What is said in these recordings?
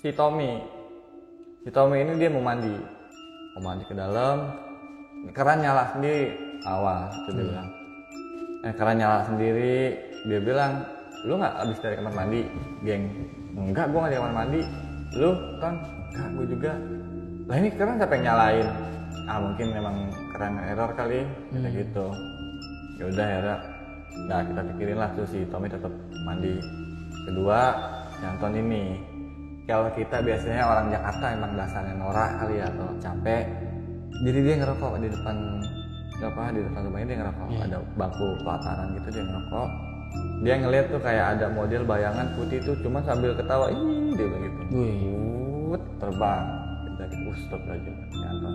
si Tommy ini dia mau mandi ke dalam, keran nyala sendiri awal itu dia bilang. Keran nyala sendiri, dia bilang, lu nggak abis dari kamar mandi, geng? Enggak, gua nggak dari kamar mandi. Lu kan? Enggak, gua juga. Lah ini keran siapa yang nyalain? Mungkin memang keran error kali, kayak gitu. Ya udah akhirnya, nah kita pikirin lah tuh si Tommy tetap mandi. Kedua, si Anton ini. Kalau kita biasanya orang Jakarta emang dasarnya norak kali ya, atau capek, jadi dia ngerokok di depan rumahnya, dia ngerokok. Ada bangku pelataran gitu, dia ngerokok. Dia ngeliat tuh kayak ada model bayangan putih tuh, cuma sambil ketawa, dia bilang gitu. Terbang dari Ustadz aja si Anton.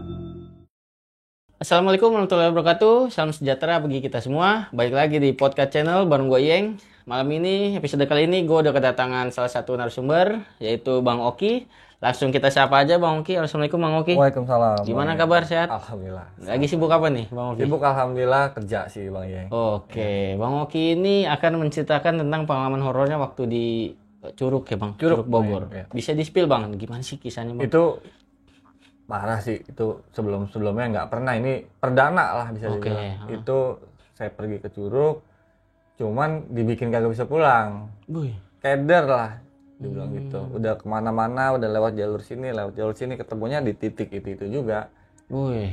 Assalamualaikum warahmatullahi wabarakatuh. Salam sejahtera bagi kita semua. Balik lagi di podcast channel bareng gue Yeng. Malam ini, episode kali ini gue udah kedatangan salah satu narasumber, yaitu Bang Oki. Langsung kita sapa aja Bang Oki. Assalamualaikum Bang Oki. Waalaikumsalam. Gimana kabar, sehat? Alhamdulillah. Lagi sibuk apa nih Bang Oki? Sibuk alhamdulillah, kerja sih Bang Yeng. Oke, Bang Oki ini akan menceritakan tentang pengalaman horornya waktu di Curug ya Bang? Curug Bogor. Iya. Bisa di-spill Bang, gimana sih kisahnya Bang? Itu parah sih, itu sebelumnya nggak pernah, ini perdana lah bisa dibilang. Itu saya pergi ke Curug, cuman dibikin kagak bisa pulang. Keder lah dibilang gitu. Udah kemana-mana, udah lewat jalur sini, ketemunya di titik itu juga.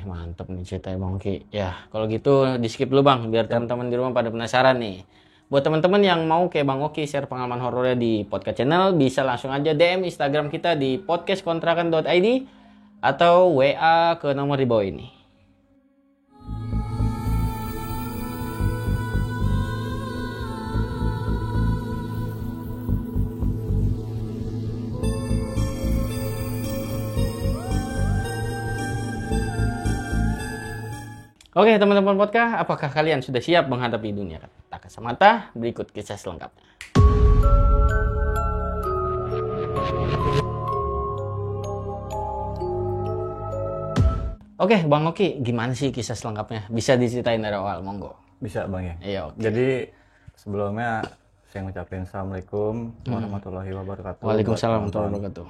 Mantap nih ceritanya Bang Oki. Ya, kalau gitu di skip dulu Bang, biar teman-teman di rumah pada penasaran nih. Buat teman-teman yang mau kayak Bang Oki share pengalaman horornya di podcast channel, bisa langsung aja DM Instagram kita di podcastkontrakan.id atau WA ke nomor di bawah ini. Oke teman-teman podcast, apakah kalian sudah siap menghadapi dunia tak kasat mata? Berikut kisah selengkapnya. Oke, Bang Oki, gimana sih kisah selengkapnya? Bisa diceritain dari awal, monggo. Bisa Bang ya? Iya, oke. Jadi sebelumnya saya ngucapin Assalamualaikum warahmatullahi wabarakatuh. Waalaikumsalam warahmatullahi wabarakatuh.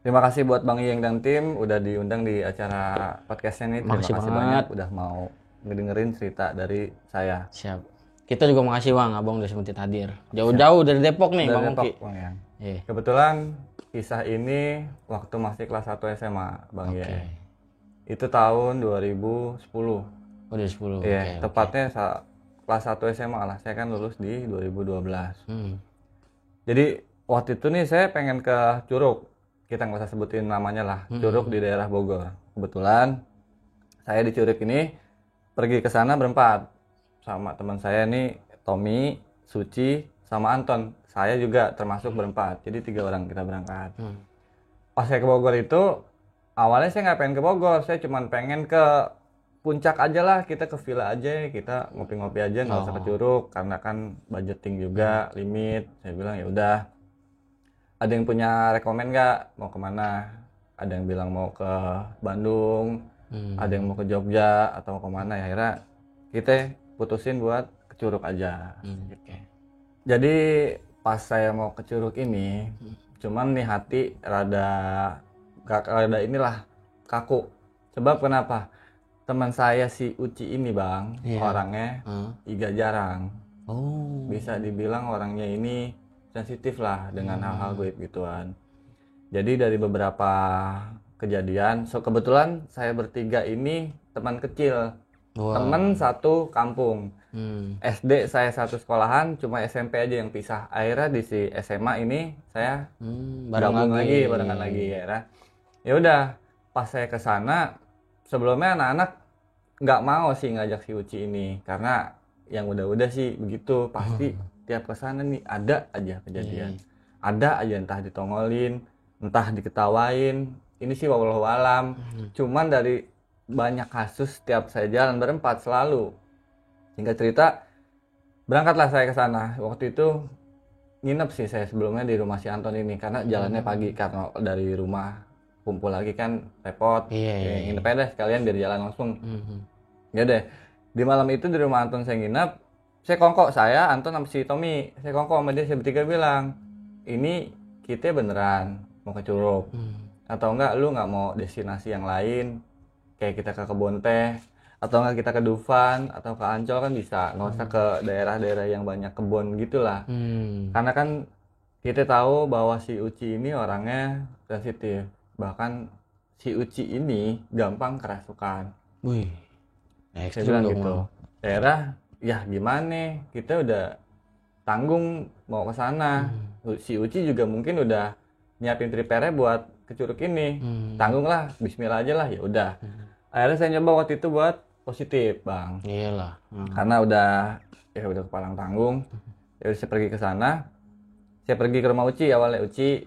Terima kasih buat Bang Yeng dan tim udah diundang di acara podcastnya nih. Terima kasih banyak udah mau ngedengerin cerita dari saya. Siap. Kita juga makasih Bang, Abang udah sempetin hadir. Jauh-jauh dari Depok nih Bang Oki. Bang Yeng. Kebetulan kisah ini waktu masih kelas 1 SMA Bang Yeng. Itu tahun 2010. Udah 10. Iya, tepatnya kelas 1 SMA lah. Saya kan lulus di 2012. Jadi waktu itu nih saya pengen ke Curug. Kita nggak usah sebutin namanya lah. Curug di daerah Bogor. Kebetulan saya di Curug ini pergi ke sana berempat sama teman saya nih, Tommy, Suci, sama Anton. Saya juga termasuk berempat. Jadi 3 orang kita berangkat. Pas saya ke Bogor itu, awalnya saya nggak pengen ke Bogor. Saya cuma pengen ke puncak aja lah. Kita ke villa aja, kita ngopi-ngopi aja, nggak usah ke Curug karena kan budgeting juga, limit. Saya bilang ya udah. Ada yang punya rekomen nggak mau kemana? Ada yang bilang mau ke Bandung, ada yang mau ke Jogja atau mau kemana ya. Akhirnya kita putusin buat ke Curug aja. Jadi pas saya mau ke Curug ini, cuman nih hati rada inilah kaku. Sebab kenapa? Teman saya si Uci ini Bang, orangnya iga jarang. Bisa dibilang orangnya ini sensitif lah dengan hal-hal gaib gituan. Jadi dari beberapa kejadian, kebetulan saya bertiga ini teman kecil, teman satu kampung. SD saya satu sekolahan, cuma SMP aja yang pisah. Akhirnya di si SMA ini saya barengan lagi. Ya udah, pas saya ke sana, sebelumnya anak-anak nggak mau sih ngajak si Uci ini, karena yang udah-udah sih begitu pasti. Tiap kesana nih ada aja kejadian, ada aja entah ditongolin, entah diketawain. Ini sih wallahu alam. Cuman dari banyak kasus tiap saya jalan berempat selalu. Singkat cerita, berangkatlah saya ke sana. Waktu itu nginep sih saya sebelumnya di rumah si Anton ini karena jalannya pagi, karena dari rumah kumpul lagi kan repot. Nginep aja deh sekalian biar jalan langsung. Ya deh, di malam itu di rumah Anton saya nginep. Saya kongkok, Anton sama si Tommy, saya kongkok sama dia, saya bertiga bilang, ini kita beneran mau ke Curug. Atau enggak lu nggak mau destinasi yang lain kayak kita ke kebun teh atau enggak kita ke Dufan atau ke Ancol kan bisa, nggak usah ke daerah-daerah yang banyak kebun gitulah. Karena kan kita tahu bahwa si Uci ini orangnya sensitif, bahkan si Uci ini gampang kerasukan. Wih, Saya ekstrim bilang dong, gitu. Bang. Daerah, ya gimana? Kita udah tanggung mau ke sana. Si Uci juga mungkin udah nyiapin prepare buat ke Curug ini. Tanggung lah, Bismillah aja lah, ya udah. Akhirnya saya nyoba waktu itu buat positif, Bang. Iyalah. Karena udah kepalang tanggung. Ya udah saya pergi ke sana. Saya pergi ke rumah Uci awalnya. Uci,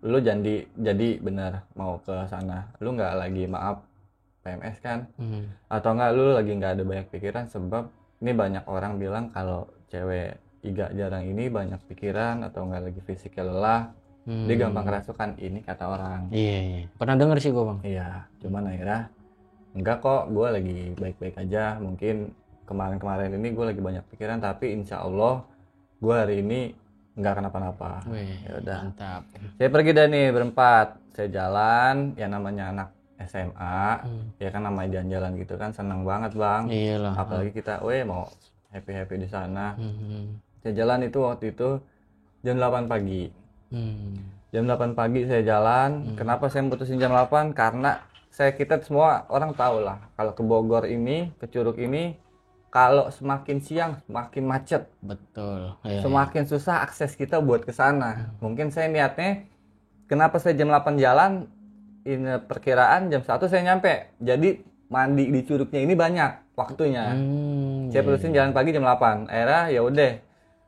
lu jadi bener mau ke sana. Lu nggak lagi maaf PMS kan? Atau enggak lu lagi nggak ada banyak pikiran sebab ini banyak orang bilang kalau cewek iga jarang ini banyak pikiran atau enggak lagi fisiknya lelah, dia gampang kerasukan, ini kata orang. Iya. Pernah denger sih gue, Bang. Iya, cuman akhirnya enggak kok, gue lagi baik-baik aja. Mungkin kemarin-kemarin ini gue lagi banyak pikiran, tapi insya Allah gue hari ini nggak kenapa-napa. Ya udah. Mantap. Saya pergi dah nih berempat, saya jalan, ya namanya anak SMA, ya kan namanya jalan-jalan gitu kan seneng banget, Bang. Iyalah. Apalagi kita, mau happy-happy di sana. Saya jalan itu waktu itu jam 8 pagi. Jam 8 pagi saya jalan. Kenapa saya mutusin jam 8? Karena kita semua orang tahu lah kalau ke Bogor ini, ke Curug ini, kalau semakin siang semakin macet. Betul. Semakin susah akses kita buat ke sana. Mungkin saya niatnya, kenapa saya jam 8 jalan, ini perkiraan jam 1 saya nyampe. Jadi mandi di Curugnya ini banyak waktunya. Saya terusin jalan pagi jam 8. Akhirnya ya udah.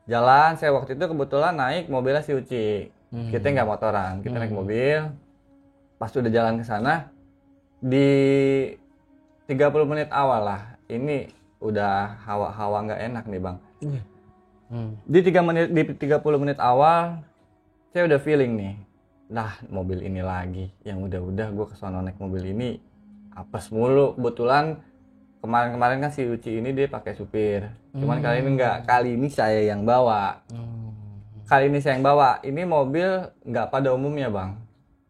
Jalan, saya waktu itu kebetulan naik mobilnya si Uci. Kita nggak motoran, kita naik mobil. Pas udah jalan ke sana, di 30 menit awal lah, ini udah hawa-hawa nggak enak nih, Bang. Di 30 menit awal, saya udah feeling nih, lah mobil ini lagi. Yang udah gue kesono naik mobil ini, apes mulu. Kebetulan kemarin-kemarin kan si Uci ini dia pakai supir. Cuman kali ini enggak, kali ini saya yang bawa. Kali ini saya yang bawa. Ini mobil nggak pada umumnya, Bang.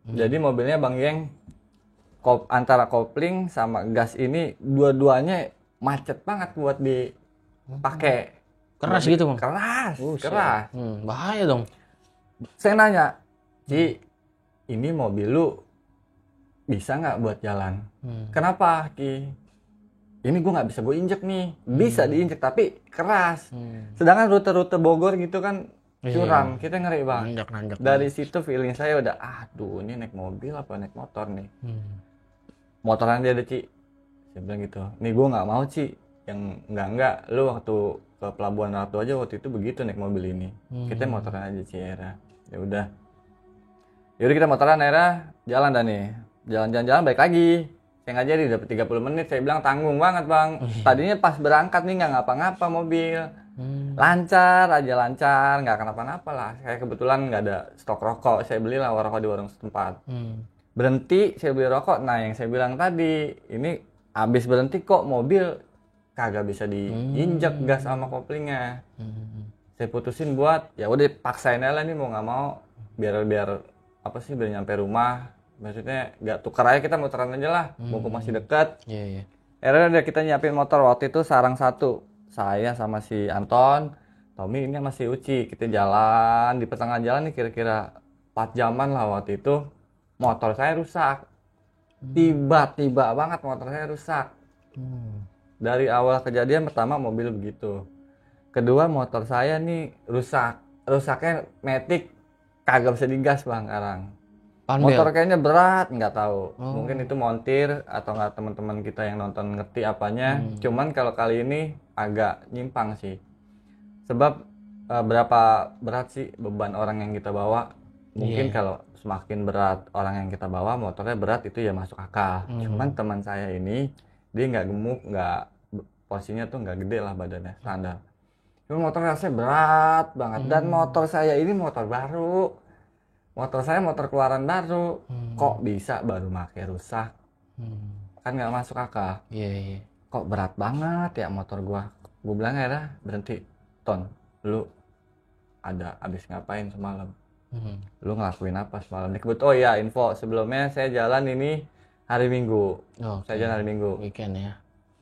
Jadi mobilnya Bang Yeng, antara kopling sama gas ini dua-duanya macet banget buat dipakai. Keras gitu, Bang? Keras. Bahaya dong. Saya nanya, Ci, ini mobil lu bisa nggak buat jalan? Kenapa, Ki? Ini gue nggak bisa gue injek nih. Bisa diinjek tapi keras. Sedangkan rute-rute Bogor gitu kan curam. Kita ngeri, Bang. Nanjak. Dari situ feeling saya udah, aduh ini naik mobil apa naik motor nih. Motoran dia ada, Ci. Saya bilang gitu. Nih gue nggak mau, Ci. Yang enggak. Lu waktu ke Pelabuhan Ratu aja waktu itu begitu naik mobil ini. Kita motoran aja, Ci. Ya udah. Yaudah kita motoran, akhirnya jalan dah nih. Jalan-jalan baik lagi. Saya nggak jadi, dapat 30 menit. Saya bilang tanggung banget, Bang. Tadinya pas berangkat nih nggak ngapa-ngapa mobil. Lancar, nggak kenapa-napa lah. Saya kebetulan nggak ada stok rokok. Saya belilah rokok di warung setempat. Berhenti, saya beli rokok. Nah, yang saya bilang tadi, ini habis berhenti kok mobil kagak bisa diinjak gas sama koplingnya. Saya putusin buat, ya udah paksain aja lah nih mau nggak mau. Biar nyampe rumah. Maksudnya nggak tukar aja, kita muteran aja lah, mumpung masih dekat. Akhirnya udah kita nyiapin motor waktu itu sarang 1, saya sama si Anton, Tommy ini masih Uci. Kita jalan di pertengahan jalan nih kira-kira 4 jaman lah waktu itu. Motor saya rusak, tiba-tiba banget motor saya rusak. Dari awal kejadian pertama mobil begitu, kedua motor saya nih rusaknya matic, kagak bisa digas, Bang. Sekarang motor kayaknya berat, nggak tahu. Mungkin itu montir atau nggak, teman-teman kita yang nonton ngerti apanya. Cuman kalau kali ini agak nyimpang sih. Sebab berapa berat sih beban orang yang kita bawa? Mungkin kalau semakin berat orang yang kita bawa, motornya berat itu ya masuk akal. Cuman teman saya ini dia nggak gemuk, posisinya tuh nggak gede lah badannya, standar. Cuma motor rasanya berat banget. Dan motor saya ini motor baru. Motor saya motor keluaran baru, kok bisa baru pakai rusak? Kan nggak masuk akal. Kok berat banget ya motor gua? Gua bilang, berhenti, Ton, lu ada abis ngapain semalam? Lu ngelakuin apa semalam? Oh iya, info sebelumnya saya jalan ini hari Minggu. Saya jalan hari Minggu.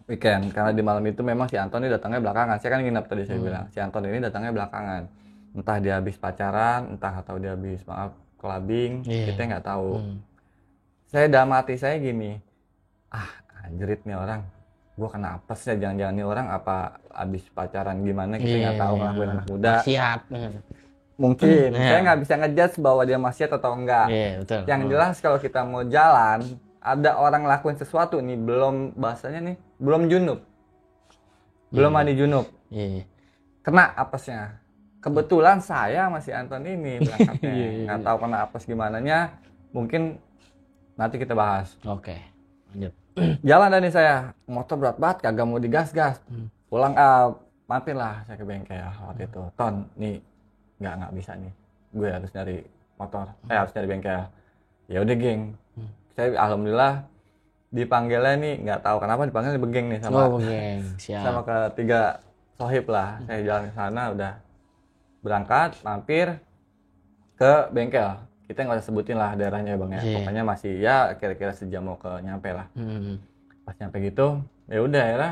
Weekend, karena di malam itu memang si Anton ini datangnya belakangan. Saya kan nginep tadi saya bilang. Si Anton ini datangnya belakangan. Entah dia habis pacaran, entah atau dia habis clubbing, kita nggak tahu. Saya dalam hati saya gini, anjrit nih orang. Gua kena apes ya, jangan-jangan nih orang apa habis pacaran gimana, kita nggak tahu ngelakuin anak muda. Siap. Mungkin, saya nggak bisa ngejudge bahwa dia maksiat atau enggak. Betul. Yang jelas kalau kita mau jalan, ada orang ngelakuin sesuatu nih, belum bahasanya nih, belum junub. Belum mandi junub. Kena apesnya. Kebetulan saya masih Anton ini berangkatnya. Nggak tahu kena apes gimananya, mungkin nanti kita bahas. Oke, lanjut. Jalan dah nih saya, motor berat banget, kagak mau digas-gas. Pulang, mampir lah saya ke bengkel waktu itu. Ton, nih nggak bisa nih, gue harus nyari motor, harus nyari bengkel. Ya udah geng, saya alhamdulillah dipanggilnya nih, nggak tahu kenapa dipanggil begeng nih sama sama ketiga sohib lah. Saya jalan ke sana, udah berangkat, mampir ke bengkel. Kita nggak usah sebutin lah daerahnya bang ya, pokoknya masih ya kira-kira sejam mau ke nyampe lah. Pas nyampe gitu, ya udah akhirnya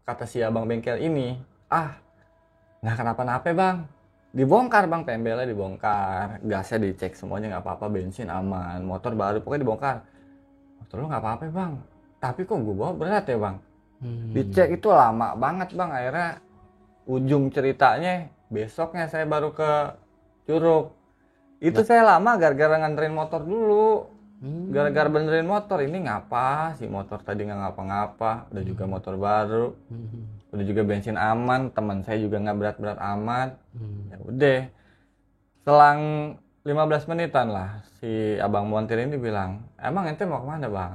kata si abang bengkel ini, nggak kenapa-napa bang. Dibongkar bang, pembelnya dibongkar, gasnya dicek semuanya nggak apa-apa, bensin aman, motor baru pokoknya dibongkar. Motor lu nggak apa-apa bang, tapi kok gue bawa berat ya bang. Dicek itu lama banget bang, akhirnya ujung ceritanya besoknya saya baru ke Curug. Itu saya lama gara-gara nganterin motor dulu, gara-gara benerin motor. Ini ngapa si motor tadi nggak ngapa-ngapa, udah juga motor baru. Udah juga bensin aman, teman saya juga nggak berat-berat amat. Ya udah, selang 15 menitan lah si abang montir ini bilang, emang ente mau kemana bang?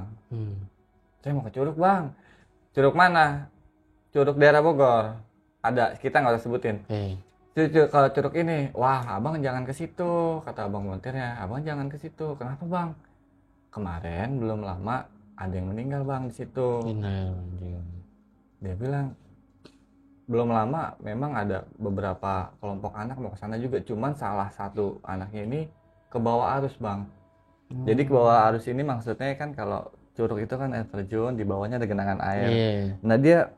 Saya mau ke Curug bang. Curug mana? Curug daerah Bogor. Ada, kita nggak usah sebutin. Kalau Curug ini, wah abang jangan ke situ, kata abang montirnya. Abang jangan ke situ. Kenapa bang? Kemarin belum lama ada yang meninggal bang di situ. Dia bilang, belum lama memang ada beberapa kelompok anak mau ke sana juga, cuman salah satu anaknya ini ke bawah arus bang. Jadi ke bawah arus ini maksudnya kan kalau Curug itu kan air terjun, di bawahnya ada genangan air. Nah dia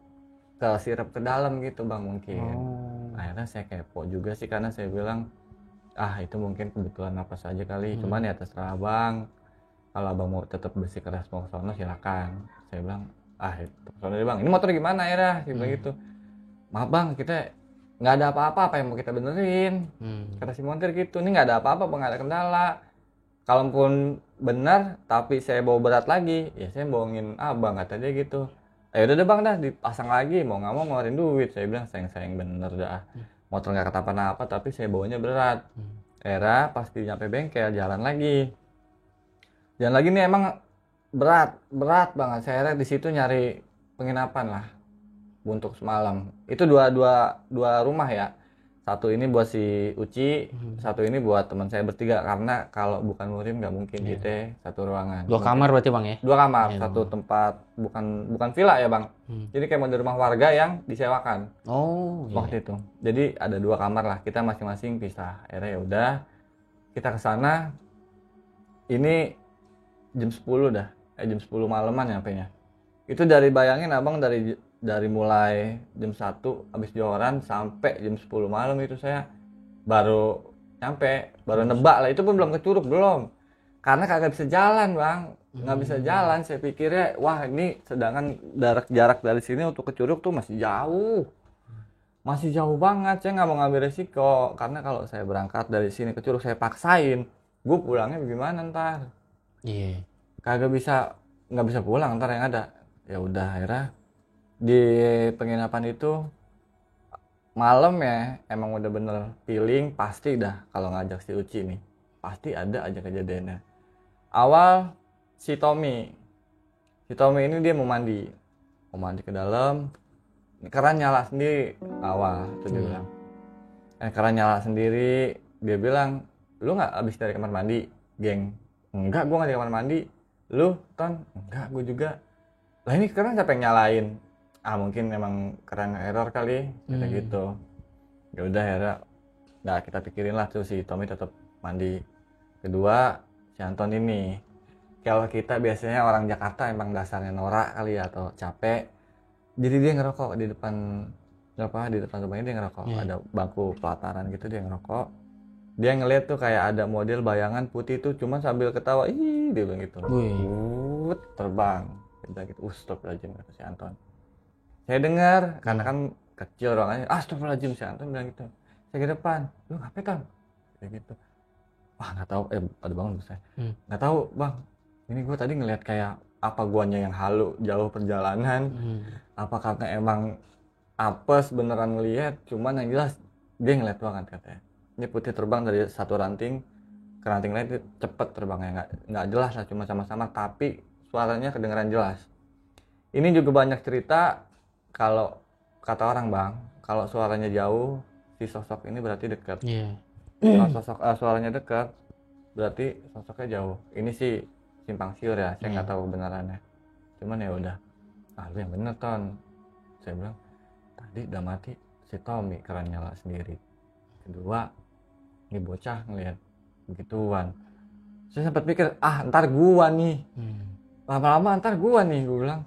kesirep ke dalam gitu bang mungkin. Akhirnya saya kepo juga sih, karena saya bilang itu mungkin kebetulan apa saja kali. Cuman ya terserah abang, kalau abang mau tetap bersikeras mau ke sana silakan. Saya bilang terserah deh bang, ini motor gimana ya gitu. Maaf bang, kita nggak ada apa-apa, apa yang mau kita benerin, kata si montir gitu. Ini nggak ada apa-apa, nggak ada kendala. Kalaupun benar tapi saya bawa berat lagi, ya saya bohongin abang, kata dia gitu. Udah deh bang, dah dipasang lagi, mau nggak mau ngeluarin duit. Saya bilang sayang bener dah, motor nggak kenapa-napa tapi saya bawanya berat. Era pasti nyampe bengkel, jalan lagi nih emang berat banget. Saya di situ nyari penginapan lah untuk semalam. Itu dua rumah ya. Satu ini buat si Uci, satu ini buat teman saya bertiga, karena kalau bukan murim nggak mungkin kita satu ruangan. 2 kamar berarti bang ya? 2 kamar, satu tempat, bukan villa ya bang. Jadi kayak model rumah warga yang disewakan. Waktu itu. Jadi ada 2 kamar lah, kita masing-masing pisah. Akhirnya ya udah, kita ke sana. Ini jam 10 dah, jam 10 malaman nyampenya. Itu bayangin abang dari mulai jam 1 habis joran sampai jam 10 malam itu saya baru nyampe, baru nebak lah. Itu pun belum ke Curug, belum. Karena kagak bisa jalan bang, nggak bisa jalan. Saya pikirnya wah ini sedangkan jarak dari sini untuk ke Curug tuh masih jauh banget. Saya nggak mau ngambil resiko, karena kalau saya berangkat dari sini ke Curug saya paksain, gue pulangnya bagaimana ntar? Kagak bisa, nggak bisa pulang ntar yang ada. Ya udah akhirnya di penginapan itu malam ya emang udah bener feeling pasti dah kalau ngajak si Uci nih pasti ada aja kejadiannya. Awal si Tommy ini dia mau mandi ke dalam, keran nyala sendiri. Awal tuh dia bilang keran nyala sendiri. Dia bilang, lu nggak abis dari kamar mandi geng? Enggak, gue nggak di kamar mandi. Lu Ton? Enggak, gue juga. Lah ini keran siapa yang nyalain? Mungkin memang keran error kali, kata gitu. Ya udah akhirnya nggak kita pikirin lah tuh, si Tommy tetap mandi. Kedua, si Anton ini. Kalau kita biasanya orang Jakarta emang dasarnya norak kali ya, atau capek. Jadi dia ngerokok di depan rumahnya, dia ngerokok. Ada bangku pelataran gitu, dia ngerokok. Dia ngeliat tuh kayak ada model bayangan putih tuh, cuman sambil ketawa, ih, dia bilang gitu. Terbang. Dia bilang gitu, astagfirullahaladzim, kata si Anton. Saya dengar, karena kan kecil ruangannya, astagfirullahaladzim, si Anton bilang gitu. Saya ke depan, lu ngapain Ton? Kayak gitu. Wah, nggak tahu, ada bangun saya. Nggak tahu bang, ini gue tadi ngeliat kayak apa guanya yang halu jauh perjalanan, apa karena emang apes beneran ngeliat, cuman yang jelas dia ngeliat banget katanya. Ini putih terbang dari satu ranting ke ranting lain, itu cepet terbangnya, nggak jelas lah, cuma sama-sama, tapi suaranya kedengeran jelas. Ini juga banyak cerita, kalau kata orang bang, kalau suaranya jauh, si sosok ini berarti dekat. Kalau suaranya dekat, berarti sosoknya jauh. Ini sih simpang siur ya, saya nggak tahu benarannya. Cuman ya udah, lu yang bener Ton. Saya bilang, tadi udah mati si Tommy keran nyala sendiri. Kedua, ini bocah ngeliat begituan. Saya sempat pikir, ntar gua nih. Lama-lama ntar gua nih, gua bilang.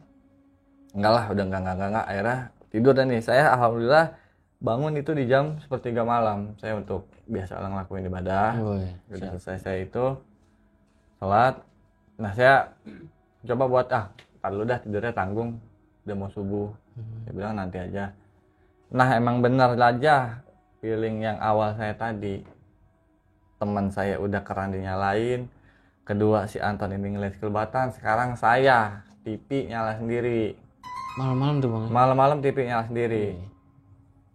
Enggak lah, udah enggak. Akhirnya tidur dan nih, saya alhamdulillah bangun itu di jam 1:30 malam. Saya untuk biasa ngelakuin ibadah. Udah selesai saya itu sholat. Nah saya coba buat kalau udah tidurnya tanggung, udah mau subuh. Saya bilang nanti aja. Nah emang bener aja feeling yang awal saya tadi. Teman saya udah keran dinyalain. Kedua si Anton ini ngeliat kelebatan. Sekarang saya TV nyala sendiri. Malam-malam tuh bang? Malam-malam TV nyala sendiri.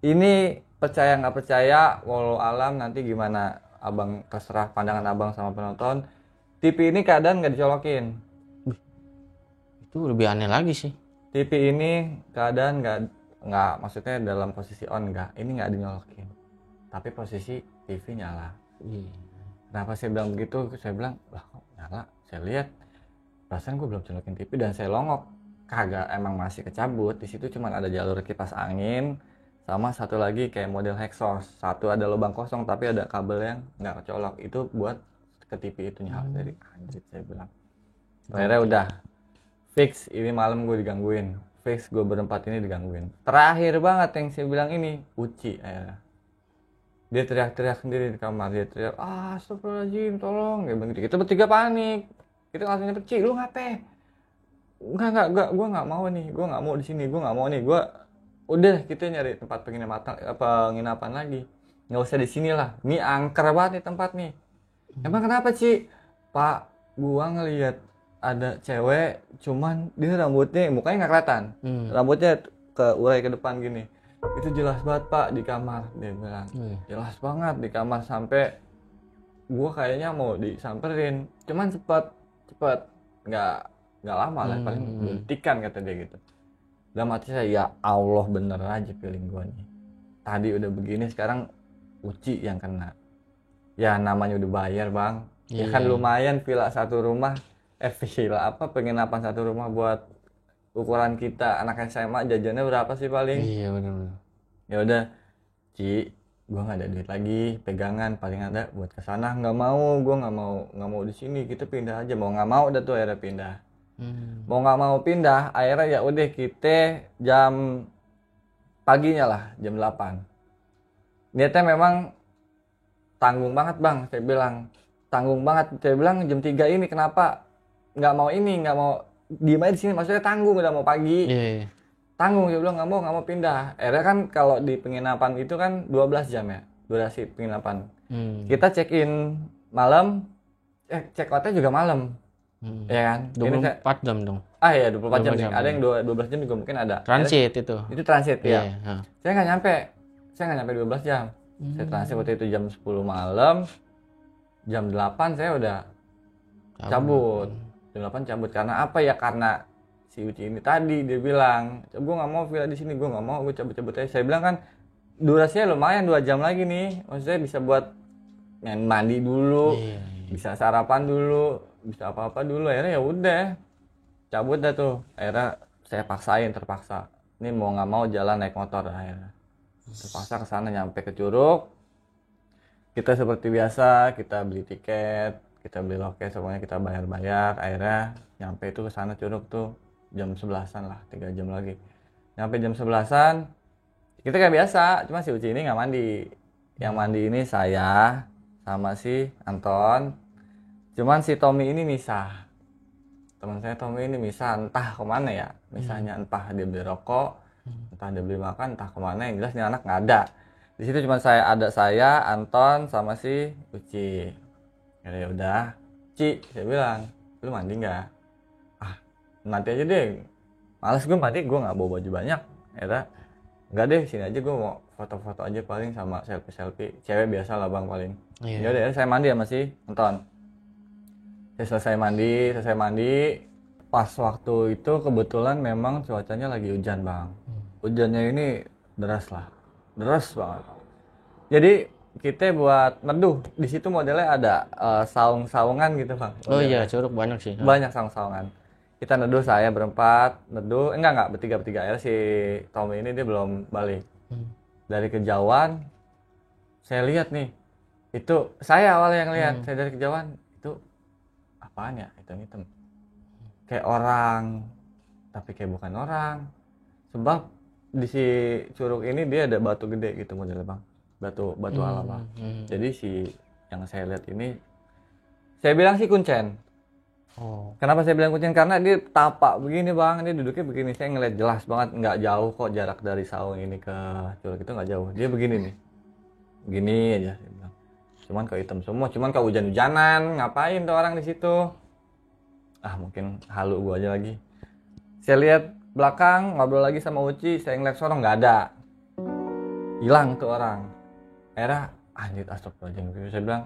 Ini percaya nggak percaya, walau alam nanti gimana abang, terserah pandangan abang sama penonton. TV ini keadaan nggak dicolokin. Itu lebih aneh lagi sih. TV ini keadaan nggak maksudnya dalam posisi on ini nggak dinyolokin. Tapi posisi TV nyala. Kenapa saya bilang begitu? Saya bilang, lah kok nyala? Saya lihat, perasaan gue belum colokin TV dan saya longok. Kagak, emang masih kecabut. Di situ cuma ada jalur kipas angin. Sama satu lagi kayak model exhaust. Satu ada lubang kosong tapi ada kabel yang nggak kecolok. Itu buat ke TV itu nyala. Jadi anjir, saya bilang. Akhirnya udah fix, ini malam gue digangguin. Fix gue berempat ini digangguin. Terakhir banget yang saya bilang ini, Uci akhirnya. Dia teriak-teriak sendiri di kamar. Dia teriak, astagfirullahaladzim, tolong. Kayak begitu. Kita bertiga panik. Kita langsung nyepet, Ci, lu ngapain? Enggak, gue nggak mau nih. Gue nggak mau di sini. Gue nggak mau nih. Udah kita nyari tempat penginapan lagi. Nggak usah di sini lah. Ini angker banget nih tempat nih. Emang kenapa Ci? Pak, gua ngelihat ada cewek, cuman dia rambutnya, mukanya nggak kelihatan. Rambutnya urai ke depan gini. Itu jelas banget Pak di kamar, dia bilang. Jelas banget di kamar, sampai gua kayaknya mau disamperin. Cuman cepet, nggak lama lah, paling detikan kata dia gitu. Dalam hati saya, ya Allah bener aja feeling gua nih. Tadi udah begini, sekarang Uci yang kena. Ya namanya udah bayar bang. Ya kan lumayan villa satu rumah. Penginapan satu rumah buat ukuran kita anak SMA, jajannya berapa sih paling? Iya benar. Ya udah, Ci, gua nggak ada duit lagi, pegangan paling ada buat kesana. Nggak mau, gua nggak mau di sini. Kita pindah aja. Mau nggak mau, udah tuh akhirnya pindah. Mau nggak mau pindah, akhirnya ya udah kita jam paginya lah, jam 8. Niatnya memang tanggung banget bang, saya bilang. Tanggung banget, saya bilang jam 3 ini kenapa nggak mau diem aja di sini, maksudnya tanggung, udah mau pagi. Tanggung, saya bilang nggak mau pindah. Akhirnya kan kalau di penginapan itu kan 12 jam ya durasi penginapan. Kita check in malam, check outnya juga malam. Ya kan? 24 jam dong. Iya 24 jam. Ada yang 12 jam juga mungkin ada. Transit itu. Itu transit ya. Saya nggak nyampe 12 jam. Saya transit waktu itu jam 10 malam. Jam 8 saya udah cabut. Jam 8 cabut karena apa ya? Karena si Uci ini tadi dia bilang, gue nggak mau villa di sini, gue nggak mau, gue cabut aja. Saya bilang kan durasinya lumayan 2 jam lagi nih. Maksudnya bisa buat mandi dulu, bisa sarapan dulu, bisa apa-apa dulu. Akhirnya ya udah cabut dah tuh. Akhirnya saya terpaksa. Ini mau nggak mau jalan naik motor akhirnya. Terpaksa ke sana, nyampe ke Curug. kita seperti biasa, kita beli tiket, kita beli loket, semuanya kita bayar-bayar. Akhirnya nyampe itu ke sana Curug tuh jam 11-an lah, 3 jam lagi. Nyampe jam 11-an, kita kayak biasa, cuma si Uci ini nggak mandi. Yang mandi ini saya sama si Anton. Cuman si Tommy ini misah. Teman saya Tommy ini misah, entah kemana ya. Misahnya entah dia beli rokok, entah dia beli makan, entah kemana. Yang jelas ini anak nggak ada. Di situ cuma saya, Anton sama si Uci. Ya udah, Ci, saya bilang, lu mandi nggak? Ah, nanti aja deh. Males gue mandi, gue nggak bawa baju banyak. Ya nggak deh, sini aja gue mau foto-foto aja paling sama selfie. Cewek biasa lah bang paling. Ya udah, saya mandi sama si Anton. Saya selesai mandi. Pas waktu itu kebetulan memang cuacanya lagi hujan bang. Hujannya ini deras banget. Jadi kita buat neduh di situ modelnya ada saung-saungan gitu bang. Oh iya, Curug banyak sih. Banyak saung-saungan. Kita neduh, saya berempat neduh, enggak bertiga. Ya si Tommy ini dia belum balik. Dari kejauhan saya lihat nih, itu saya awalnya yang lihat. Saya dari kejauhan itu apaan ya, hitam-hitam kayak orang, tapi kayak bukan orang. Sebab di si Curug ini dia ada batu gede gitu modelnya bang, batu alam bang. Jadi si yang saya lihat ini, saya bilang sih kuncen. Kenapa saya bilang kuncen? Karena dia tapak begini bang, dia duduknya begini. Saya ngeliat jelas banget, nggak jauh kok jarak dari saung ini ke Curug itu nggak jauh. Dia begini nih, begini aja. Saya bilang. Cuman kok hitam semua, cuman kok hujan-hujanan, ngapain tuh orang di situ? Ah mungkin halu gua aja lagi. Saya lihat belakang, ngobrol lagi sama Uci, saya ngeliat sorong nggak ada, hilang tuh orang. Akhirnya anjir, astagfirullahaladzim. Saya bilang,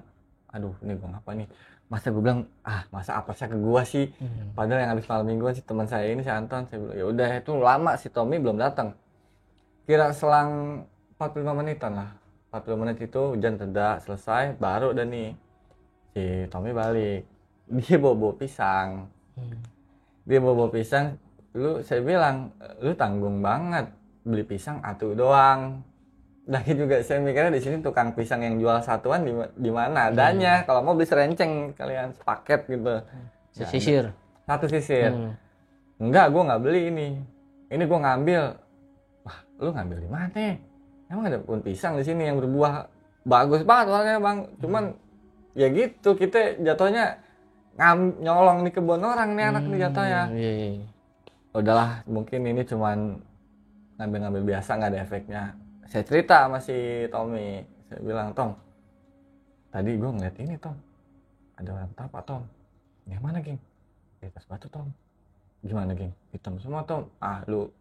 aduh ini gua ngapa nih? Masa gue bilang, masa apa sih ke gua sih? Padahal yang habis malam mingguan sih teman saya ini si Anton. Saya bilang, ya udah itu lama si Tommy belum datang. Kira selang 45 menitan lah. 40 menit itu hujan reda, selesai, baru udah nih si Tommy balik. Dia bawa pisang. Saya bilang, lu tanggung banget beli pisang atuh doang. Lagi juga saya mikirnya di sini tukang pisang yang jual satuan di mana adanya. Kalau mau beli serenceng kalian sepaket gitu. Sisir. Satu sisir. Enggak, gue nggak beli ini. Ini gue ngambil. Wah, lu ngambil di mana? Emang ada pohon pisang di sini yang berbuah bagus banget warnanya bang. Cuman ya gitu, kita jatuhnya nyolong di kebun orang nih anak nih jatuhnya. Udahlah, mungkin ini cuman ngambil-ngambil biasa, nggak ada efeknya. Saya cerita sama si Tommy, saya bilang, Tom, tadi gue ngeliat ini Tom, ada orang tapak Tom. Yang mana geng? Di atas batu Tom. Gimana geng? Hitam semua Tom. Lu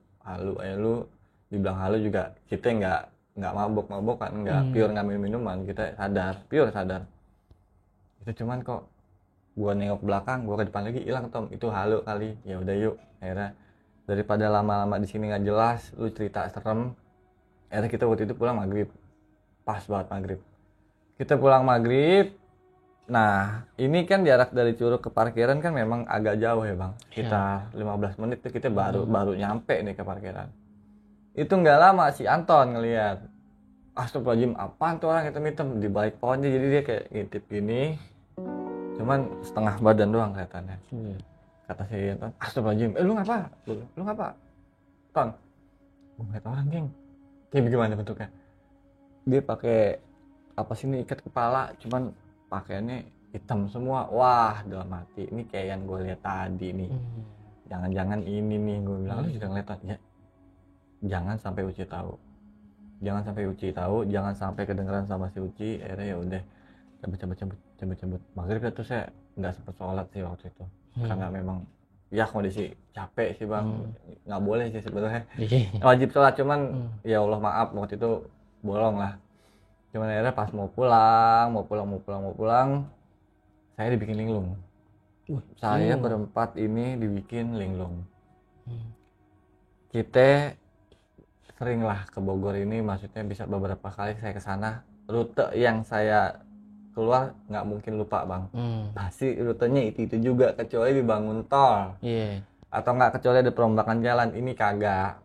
dibilang halu juga, kita nggak mabok kan, nggak pure ngambil minuman, kita pure sadar. Itu cuman kok gue nengok belakang, gue ke depan lagi hilang Tom, itu halu kali. Ya udah yuk, akhirnya daripada lama-lama di sini nggak jelas, lu cerita serem. Akhirnya kita waktu itu pulang maghrib, pas banget maghrib. Kita pulang maghrib. Nah ini kan jarak dari Curug ke parkiran kan memang agak jauh ya bang, kita 15 menit tuh kita baru nyampe nih ke parkiran. Itu nggak lama si Anton ngelihat, astagfirullahaladzim, apaan tuh orang hitam-hitam di balik pohonnya. Jadi dia kayak ngintip gini, cuman setengah badan doang kelihatannya. Kata si Anton, astagfirullahaladzim, lu ngapa? Ton, gue ngeliat orang geng. Kayak gimana bentuknya? Dia pakai apa sih ini, ikat kepala, cuman pakaiannya hitam semua. Wah, dalam hati ini kayak yang gue lihat tadi nih. Jangan-jangan ini nih, gue bilang, lu juga ngeliat ya. Jangan sampai Uci tahu, jangan sampai kedengeran sama si Uci. Akhirnya ya udah cabut. Maghrib itu saya nggak sempet sholat sih waktu itu, karena memang ya kondisi capek sih bang. Nggak boleh sih sebenarnya, wajib sholat, cuman ya Allah maaf waktu itu bolong lah. Cuman akhirnya pas mau pulang, saya dibikin linglung. Saya berempat ini dibikin linglung. Kita sering lah ke Bogor ini, maksudnya bisa beberapa kali saya ke sana. Rute yang saya keluar nggak mungkin lupa bang. Pasti rutenya itu juga, kecuali dibangun tol. Atau nggak kecuali ada perombakan jalan. Ini kagak.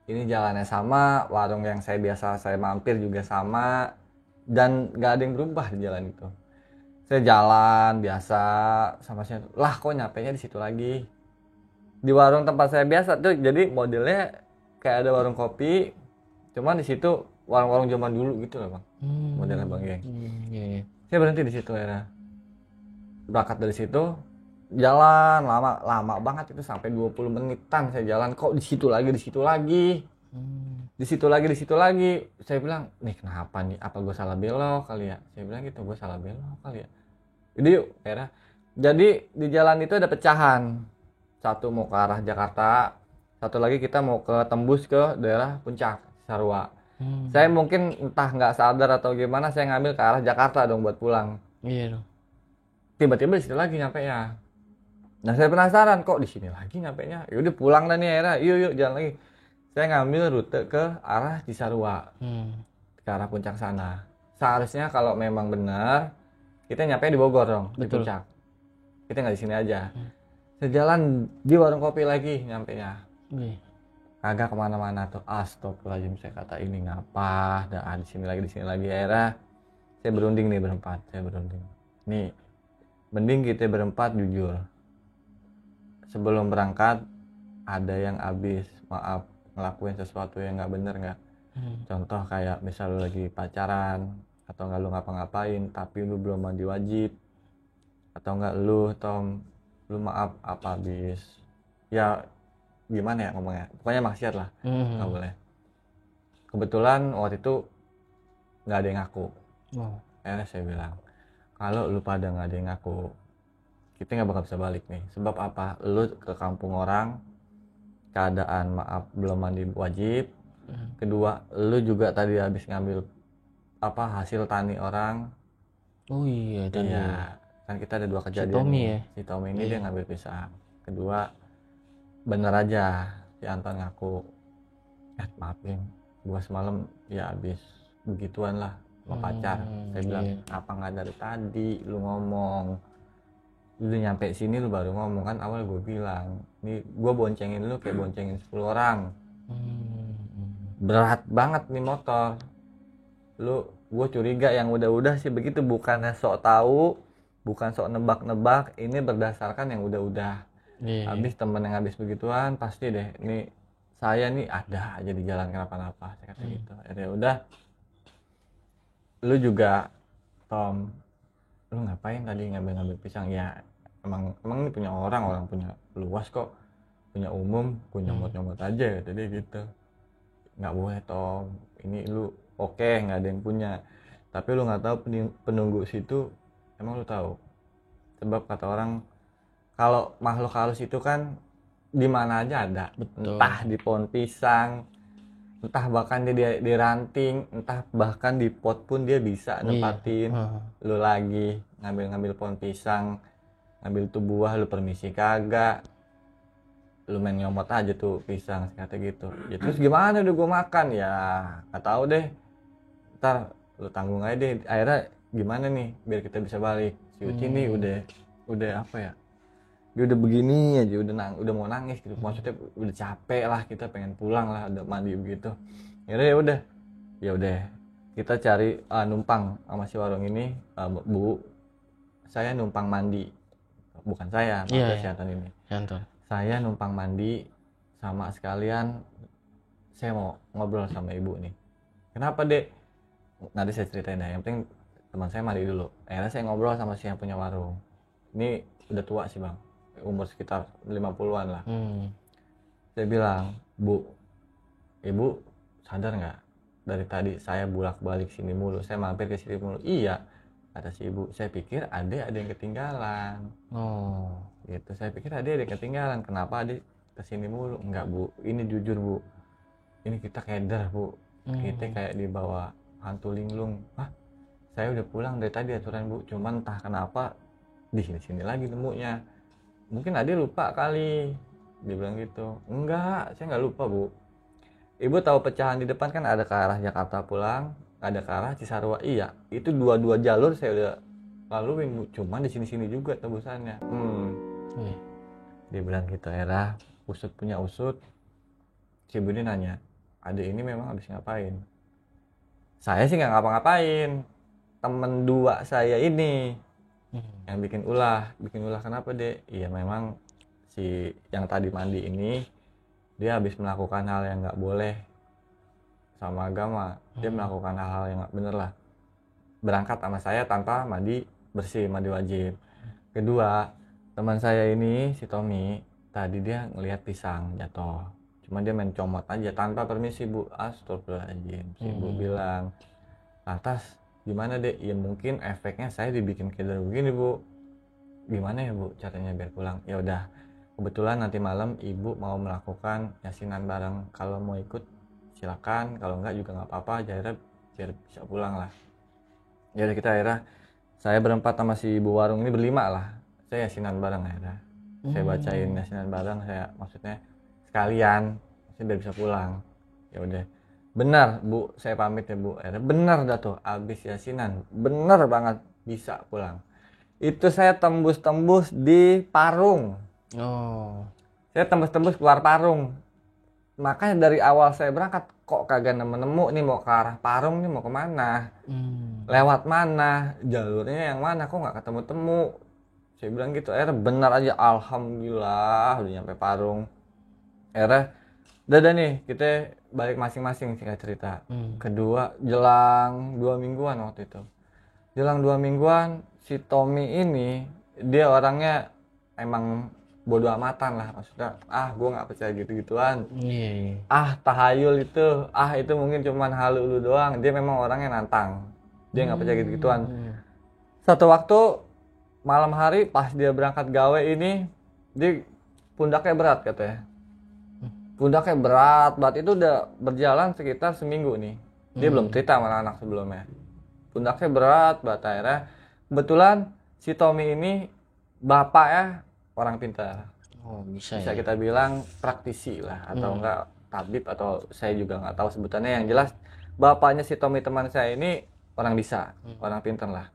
Ini jalannya sama, warung yang saya biasa saya mampir juga sama. dan nggak ada yang berubah di jalan itu. Saya jalan biasa sama saya, lah kok nyampenya di situ lagi. Di warung tempat saya biasa tuh, jadi modelnya kayak ada warung kopi, cuman di situ warung-warung zaman dulu gitu loh bang, modelnya bang geng. Iya. Saya berhenti di situ ya. Berangkat dari situ, jalan lama banget itu sampai 20 menitan saya jalan, kok di situ lagi. Di situ lagi. Saya bilang, nih kenapa nih? Apa gue salah belok kali ya? Saya bilang gitu, gue salah belok kali ya. Jadi yuk, daerah. Jadi di jalan itu ada pecahan. Satu mau ke arah Jakarta, satu lagi kita mau ke tembus ke daerah Puncak, Sarua. Saya mungkin entah nggak sadar atau gimana, saya ngambil ke arah Jakarta dong buat pulang. Iya dong. Tiba-tiba di situ lagi nyampe ya. Nah saya penasaran, kok di sini lagi nyampe nya? Yaudah pulang dah nih daerah. Yuk jalan lagi. Saya ngambil rute ke arah Cisarua, ke arah Puncak sana. Seharusnya kalau memang benar, kita nyampe di Bogor dong, di Puncak. Kita nggak di sini aja. Saya jalan di warung kopi lagi nyampenya. Kagak kemana-mana tuh. Astagfirullahaladzim, saya kata ini ngapa? Dah di sini lagi akhirnya. Saya berunding nih berempat. Nih, mending kita berempat jujur. Sebelum berangkat ada yang habis maaf ngelakuin sesuatu yang nggak bener nggak. Contoh kayak misal lu lagi pacaran atau nggak lu ngapa-ngapain tapi lu belum mandi wajib, atau nggak lu lu maaf apa habis ya gimana ya ngomongnya, pokoknya maksiat lah, nggak boleh. Kebetulan waktu itu nggak ada yang ngaku. Akhirnya saya bilang, kalau lu pada nggak ada yang ngaku, kita nggak bakal bisa balik nih. Sebab apa? Lu ke kampung orang keadaan maaf belum mandi wajib. Kedua, lu juga tadi habis ngambil hasil tani orang. Oh iya, tadi. Iya, kan kita ada 2 kejadian. Si Tommy ya. Si Tommy ini dia ngambil pisang. Kedua, bener aja si Anton ngaku, maafin gua semalam ya habis begituan lah sama pacar. Saya bilang, apa nggak dari tadi lu ngomong? Lu nyampe sini lu baru ngomong, kan awal gue bilang nih gue boncengin lu kayak boncengin 10 orang. Berat banget nih motor lu. Gue curiga yang udah sih begitu, bukannya sok tahu, bukan sok nebak-nebak, ini berdasarkan yang udah. Habis temen yang habis begituan pasti deh ini saya nih ada aja di jalan kenapa-napa, saya kata gitu. Ya udah, lu juga Tom, lu ngapain tadi ngambil pisang? Ya emang ini punya orang punya luas kok, punya umum, punya nyomot aja kata dia gitu. Nggak boleh Tom, ini lu oke, nggak ada yang punya, tapi lu nggak tahu penunggu situ. Emang lu tahu? Sebab kata orang kalau makhluk halus itu kan di mana aja ada. Betul. Entah di pohon pisang, entah bahkan dia di ranting, entah bahkan di pot pun dia bisa nempatin. Lu lagi ngambil pohon pisang, ngambil tuh buah, lu permisi kagak, lu main nyomot aja tuh pisang, kata gitu. Ya terus gimana udah gue makan? Ya nggak tahu deh, ntar lu tanggung aja deh. Akhirnya gimana nih biar kita bisa balik? Si Uci nih udah apa ya, dia udah begini aja, udah mau nangis gitu. Maksudnya udah capek lah, kita pengen pulang lah, udah mandi begitu. Ya udah kita cari numpang sama si warung ini. Bu, saya numpang mandi, bukan saya, si Anton ini. Saya numpang mandi sama sekalian saya mau ngobrol sama ibu nih. Kenapa dek? Nanti saya ceritain deh, yang penting teman saya mandi dulu. Akhirnya saya ngobrol sama si yang punya warung. Ini udah tua sih bang, umur sekitar 50-an lah. Saya bilang, Bu, ibu sadar nggak dari tadi saya bolak-balik sini mulu, saya mampir ke sini mulu. Iya, kata si ibu, saya pikir ada yang ketinggalan. Gitu, saya pikir ada yang ketinggalan. Kenapa adik kesini mulu? Enggak Bu, ini jujur Bu, ini kita keder Bu, kita kayak dibawa hantu linglung. Saya udah pulang dari tadi aturan Bu, cuman entah kenapa di sini lagi nemunya. Mungkin adik lupa kali, dia bilang gitu. Enggak, saya nggak lupa Bu. Ibu tahu pecahan di depan kan ada ke arah Jakarta pulang, ada ke arah Cisarua. Iya, itu dua jalur saya udah laluin Bu, cuman di sini juga tembusannya. Dia bilang gitu. Era usut punya usut, si Budi nanya, adik ini memang habis ngapain? Saya sih nggak ngapa-ngapain, temen 2 saya ini yang bikin ulah kenapa dek? Iya memang si yang tadi mandi ini dia habis melakukan hal yang nggak boleh sama agama, dia melakukan hal-hal yang nggak bener lah, berangkat sama saya tanpa mandi bersih, mandi wajib. Kedua, teman saya ini si Tommy tadi dia ngelihat pisang jatuh, cuma dia main comot aja tanpa permisi bu. Astagfirullahaladzim, si ibu bilang, lantas gimana dek? Ya mungkin efeknya saya dibikin kayak begini bu, gimana ya bu caranya biar pulang? Ya udah, kebetulan nanti malam ibu mau melakukan yasinan bareng, kalau mau ikut silakan, kalau enggak juga nggak apa-apa, akhirnya biar bisa pulang lah. Ya udah, kita akhirnya saya berempat sama si ibu warung ini berlima lah, saya yasinan bareng akhirnya. Saya bacain yasinan bareng, saya maksudnya sekalian saya biar bisa pulang. Ya udah, benar bu, saya pamit ya bu. Akhirnya benar dah tuh, abis yasinan benar banget bisa pulang. Itu saya tembus-tembus di Parung. Saya tembus-tembus keluar Parung. Makanya dari awal saya berangkat kok kagak nemu-nemu nih, mau ke arah Parung nih, mau kemana, lewat mana, jalurnya yang mana, kok nggak ketemu-temu. Saya bilang gitu. Akhirnya benar aja, alhamdulillah udah nyampe Parung. Akhirnya udah nih, kita balik masing-masing singkat cerita. Kedua, jelang 2 mingguan waktu itu. Jelang 2 mingguan, si Tommy ini dia orangnya emang bodo amatan lah, maksudnya gue nggak percaya gitu-gituan. Tahayul itu mungkin cuman halu lu doang. Dia memang orangnya nantang, dia nggak percaya gitu-gituan. Satu waktu malam hari pas dia berangkat gawe ini, dia pundaknya berat katanya. Pundaknya berat banget, itu udah berjalan sekitar seminggu nih. Dia belum cerita sama anak sebelumnya. Pundaknya berat banget. Akhirnya kebetulan si Tommy ini bapaknya orang pintar. Bisa ya? Kita bilang praktisi lah, atau enggak tabib, atau saya juga nggak tahu sebutannya. Yang jelas bapaknya si Tommy teman saya ini orang bisa, orang pintar lah.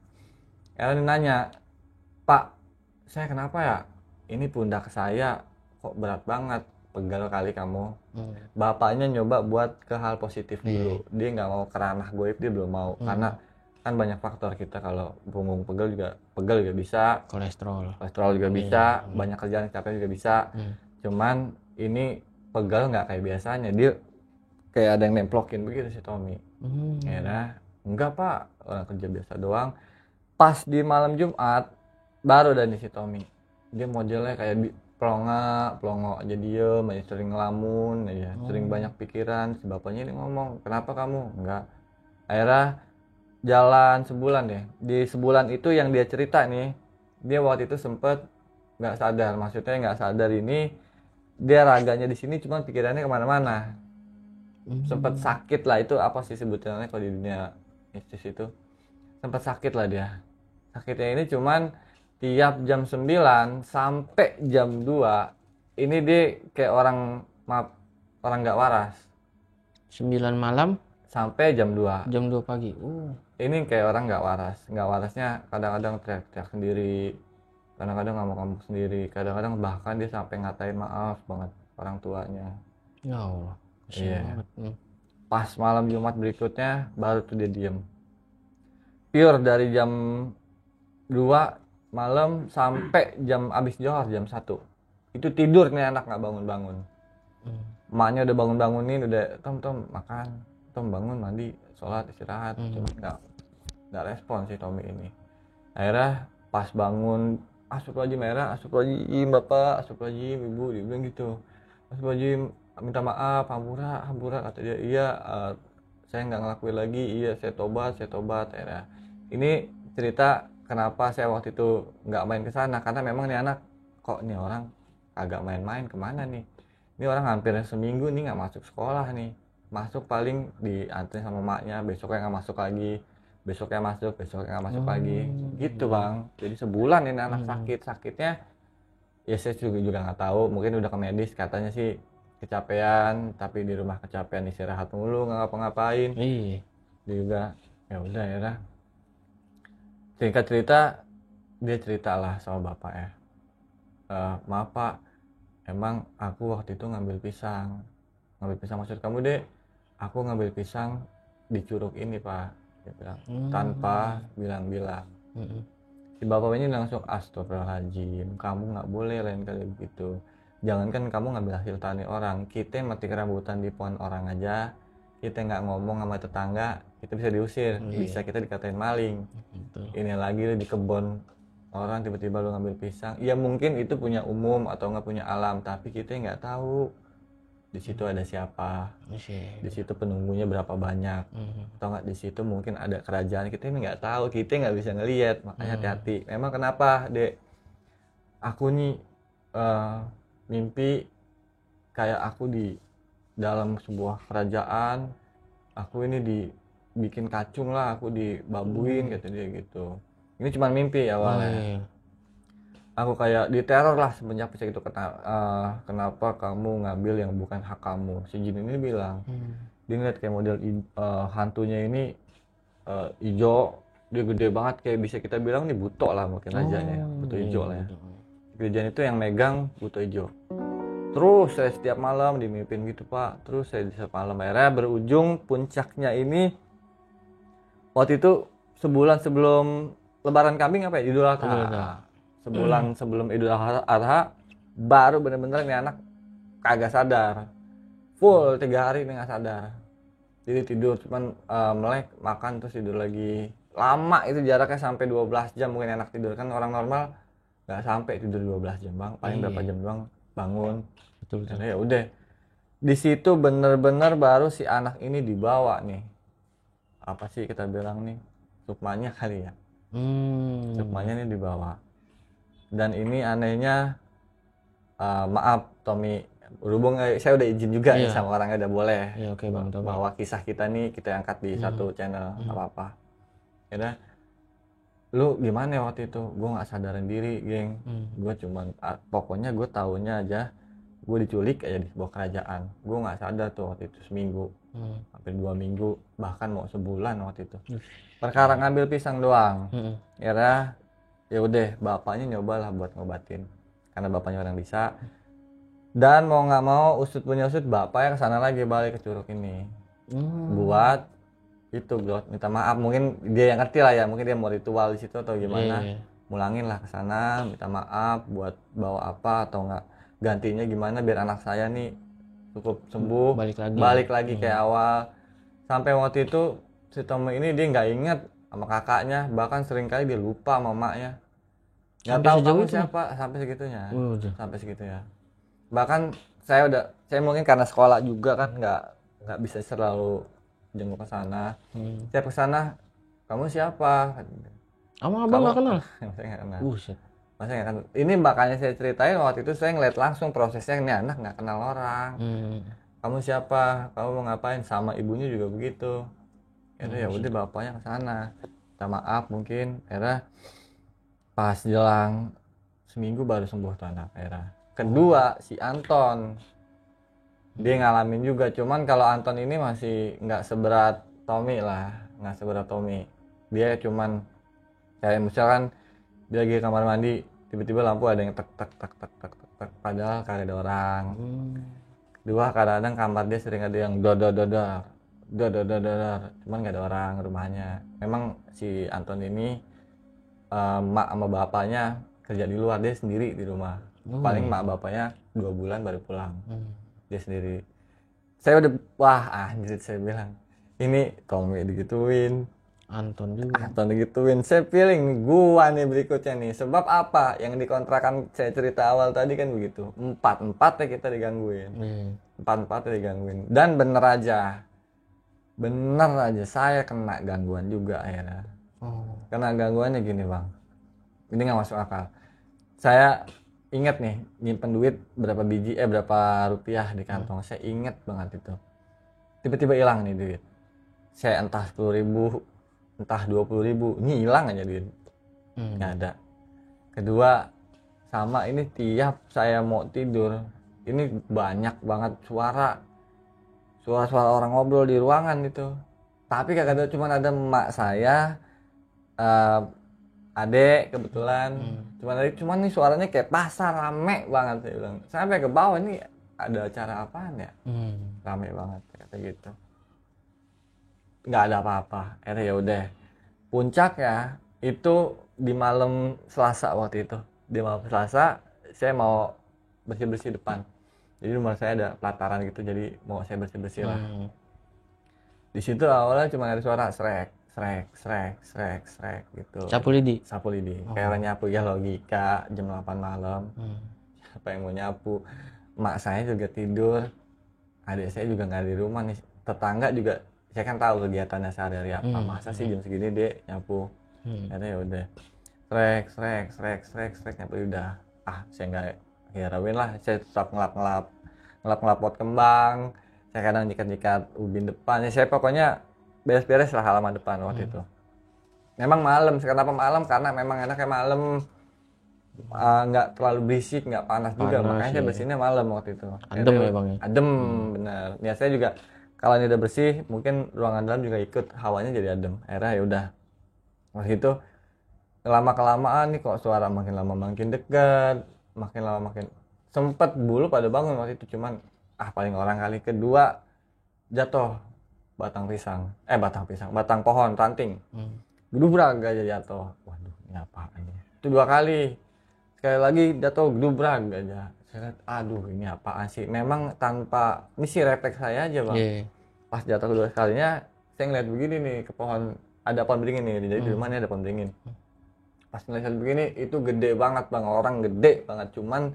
Dia nanya, Pak, saya kenapa ya? Ini pundak saya kok berat banget, pegal kali kamu. Bapaknya nyoba buat ke hal positif dulu. Dia nggak mau ke ranah goib, dia belum mau. Karena kan banyak faktor, kita kalau punggung pegel juga bisa, kolesterol juga bisa, banyak kerjaan capek juga bisa. Cuman ini pegel nggak kayak biasanya, dia kayak ada yang nemplokin begitu si Tommy. Akhirnya enggak pak, orang kerja biasa doang. Pas di malam Jumat baru dan si Tommy, dia modelnya kayak pelongo aja, diem aja, sering ngelamun aja, sering banyak pikiran. Si bapaknya ini ngomong, kenapa kamu? Enggak. Akhirnya jalan sebulan deh. Di sebulan itu yang dia cerita nih, dia waktu itu sempet nggak sadar, maksudnya nggak sadar ini dia raganya di sini, cuma pikirannya kemana-mana. Sempet sakit lah, itu apa sih sebutannya kalau di dunia mistis itu, sempet sakit lah dia. Sakitnya ini cuman tiap jam 9 sampai jam 2 ini dia kayak orang nggak waras. 9 malam sampai jam 2 pagi. Ini kayak orang nggak waras. Nggak warasnya kadang-kadang teriak-teriak sendiri, kadang-kadang ngamuk-ngamuk sendiri, kadang-kadang bahkan dia sampai ngatain maaf banget orang tuanya. Ya Allah, iya. Pas malam Jumat berikutnya baru tuh dia diem. Pure dari jam 2 malam sampai jam abis johor jam 1 itu tidur nih anak, nggak bangun-bangun. Emaknya udah bangun-bangunin, udah Tom makan, Tom bangun mandi sholat istirahat, cuma nggak respon si Tommy ini. Akhirnya pas bangun, astagfirullahaladzim bapak, astagfirullahaladzim ibu, dia bilang gitu, astagfirullahaladzim, minta maaf, hampura kata dia. Iya, saya nggak ngelakuin lagi, iya saya tobat. Akhirnya ini cerita kenapa saya waktu itu nggak main ke sana, karena memang nih anak, kok nih orang agak main-main kemana nih, ini orang hampir seminggu nih nggak masuk sekolah nih, masuk paling dianterin sama maknya, besoknya nggak masuk lagi, besoknya nggak masuk lagi, gitu bang. Jadi sebulan ini anak sakitnya, ya saya juga nggak tahu, mungkin udah ke medis, katanya sih kecapean, tapi di rumah kecapean istirahat mulu nggak ngapa-ngapain. Dia juga ya udah ya. Singkat cerita, dia ceritalah sama bapak ya, maaf pak, emang aku waktu itu ngambil pisang maksud kamu dek, aku ngambil pisang di curug ini pak, dia bilang, tanpa bilang-bilang. Si bapak ini langsung, astagfirullahaladzim, kamu nggak boleh lain kali begitu. Jangankan kamu ngambil hasil tani orang, kita metik rambutan di pohon orang aja, kita nggak ngomong sama tetangga, kita bisa diusir, bisa kita dikatain maling. Ini lagi di kebun orang tiba-tiba lu ngambil pisang, ya mungkin itu punya umum atau nggak punya alam, tapi kita nggak tahu di situ ada siapa, di situ penunggunya berapa banyak, atau nggak di situ mungkin ada kerajaan, kita ini nggak tahu, kita nggak bisa ngelihat, makanya hati-hati. Memang kenapa, Dek? Aku nih mimpi kayak aku di dalam sebuah kerajaan, aku ini dibikin kacung lah, aku dibabuin, kata dia gitu. Ini cuma mimpi awalnya. Aku kayak diteror lah semenjak bisa gitu, kenapa kamu ngambil yang bukan hak kamu. Si jin ini bilang, dia ngeliat kayak model hantunya ini hijau, dia gede banget, kayak bisa kita bilang nih buto lah mungkin aja ya, buto hijau lah ya. Kerajaan itu yang megang buto hijau. Terus saya setiap malam dimimpin gitu Pak, terus saya di setiap malam, akhirnya berujung puncaknya ini waktu itu sebulan sebelum Lebaran kambing apa ya, Idul Adha. Sebulan sebelum Idul Adha baru bener-bener nih anak kagak sadar, full 3 hari nih nggak sadar, jadi tidur cuman melek, makan terus tidur lagi. Lama itu jaraknya sampai 12 jam mungkin enak tidur, kan orang normal nggak sampai tidur 12 jam bang, paling berapa jam doang bangun. Betul. Ya udah di situ bener-bener baru si anak ini dibawa nih, apa sih kita bilang nih, sukmanya kali ya, sukmanya nih dibawa. Dan ini anehnya, maaf Tommy, berhubung saya udah izin juga nih sama orangnya, udah boleh Bang, bahwa kisah kita nih kita angkat di satu channel, apa-apa. Ya lu gimana waktu itu? Gue nggak sadarin diri, geng. Gue cuman pokoknya gue taunya aja gue diculik aja di sebuah kerajaan. Gue nggak sadar tuh waktu itu seminggu, hampir 2 minggu, bahkan mau sebulan waktu itu. Perkara ngambil pisang doang. Ya udah bapaknya nyobalah buat ngobatin, karena bapaknya orang bisa. Dan mau nggak mau usut punya usut, bapaknya kesana lagi balik ke Curug ini buat minta maaf. Mungkin dia yang ngerti lah ya, mungkin dia mau ritual di situ atau gimana, mulangin lah kesana minta maaf buat bawa apa atau nggak gantinya gimana biar anak saya nih cukup sembuh, balik lagi kayak awal. Sampai waktu itu si Tommy ini dia nggak ingat sama kakaknya, bahkan seringkali dia lupa sama maknya, nggak tahu kamu siapa, sampai segitunya. Sampai segitunya. Bahkan saya mungkin karena sekolah juga kan nggak bisa selalu jenguk ke sana. Saya ke sana, kamu siapa? Abang nggak kenal? Saya nggak kenal. Masa nggak kenal. Ini makanya saya ceritain waktu itu saya ngeliat langsung prosesnya, ini anak nggak kenal orang. Kamu siapa? Kamu mau ngapain? Sama ibunya juga begitu. Ya udah bapaknya ke sana, minta maaf mungkin. Pas jelang seminggu baru sembuh tuh anak. Kedua si Anton, dia ngalamin juga, cuman kalau Anton ini masih nggak seberat Tommy lah, nggak seberat Tommy. Dia cuman kayak misalkan dia lagi kamar mandi, tiba-tiba lampu ada yang tek tek tek tek tek tek, padahal kagak ada orang. Kedua, kadang-kadang kamar dia sering ada yang dodor, cuman nggak ada orang rumahnya. Memang si Anton ini mak sama bapaknya kerja di luar, dia sendiri di rumah. Paling mak bapaknya 2 bulan baru pulang. Dia sendiri. Saya udah wah anjir, saya bilang ini Tommy digituin, Anton juga digituin. Saya feeling gua nih berikutnya nih. Sebab apa? Yang dikontrakan saya cerita awal tadi kan begitu. 4-4 ya kita digangguin. 4-4 digangguin. Dan bener aja saya kena gangguan juga akhirnya. Karena gangguannya gini bang, ini nggak masuk akal. Saya ingat nih nyimpen duit berapa rupiah di kantong. Saya ingat banget itu. Tiba-tiba hilang nih duit. Saya entah 10.000, entah 20.000, ini hilang aja duit. Nggak ada. Kedua, sama ini tiap saya mau tidur, ini banyak banget suara orang ngobrol di ruangan itu. Tapi kagak ada, cuma ada emak saya, adek kebetulan, cuman nih suaranya kayak pasar, rame banget. Saya bilang sampai ke bawah, ini ada acara apaan ya, rame banget kayak gitu. nggak ada apa-apa. Akhirnya ya udah. Puncak ya itu di malam Selasa waktu itu. Di malam Selasa saya mau bersih-bersih depan. Jadi rumah saya ada pelataran gitu, jadi mau saya bersih-bersih lah. Di situ awalnya cuma ada suara srek, srek, srek, srek, srek gitu. Sapu lidi. Sapu lidi. Kayak orang nyapu ya, logika jam 8 malam. Siapa yang mau nyapu? Mak saya juga tidur. Adik saya juga nggak di rumah nih. Tetangga juga saya kan tahu kegiatannya sehari-hari apa. Masa sih jam segini dia nyapu? Karena ya udah. Srek, srek, srek, srek, srek nyapu udah. Saya nggak hirauin lah. Saya tetap ngelap pot kembang. Saya kadang nyikat-nyikat ubin depan. Saya pokoknya beres-beres lah halaman depan waktu itu. Memang malam. Kenapa malam? Karena memang enaknya malam. Nggak terlalu berisik, nggak panas juga. Makanya saya bersihnya malam waktu itu. Adem ya bang ya? Adem, benar. Niat saya juga kalau ini udah bersih, mungkin ruangan dalam juga ikut hawanya jadi adem. Akhirnya ya udah. Waktu itu lama-kelamaan nih kok suara makin lama makin dekat, makin lama makin sempet bulu pada bangun waktu itu, cuman paling orang kali kedua jatuh batang pohon ranting. Gedubrak aja jatuh. Waduh, ini apaan ya? Itu 2 kali. Sekali lagi jatuh gedubrak aja. Saya lihat, aduh ini apaan sih? Memang tanpa misi refleks saya aja bang. Pas jatuh kedua kalinya, saya ngeliat begini nih ke pohon, ada pohon beringin nih. Jadi di rumah ini ada pohon beringin. Pas ngeliat begini, itu gede banget bang, orang gede banget. Cuman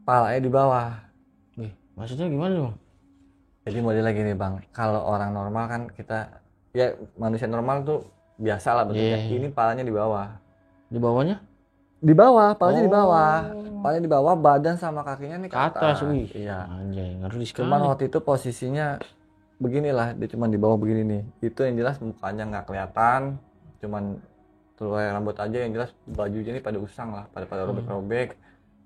palanya di bawah. Maksudnya gimana bang? Jadi model lagi nih bang, kalau orang normal kan kita, ya manusia normal tuh biasa lah bentuknya. Ini palanya di bawah. Di bawahnya? Di bawah, palanya di bawah. Palanya di bawah, badan sama kakinya nih ke atas. Iya. Anjay, ngeri sekali. Cuman waktu itu posisinya beginilah, dia cuma di bawah begini nih. Itu yang jelas mukanya nggak kelihatan, cuman tulai rambut aja. Yang jelas bajunya ini pada usang lah, pada robek-robek,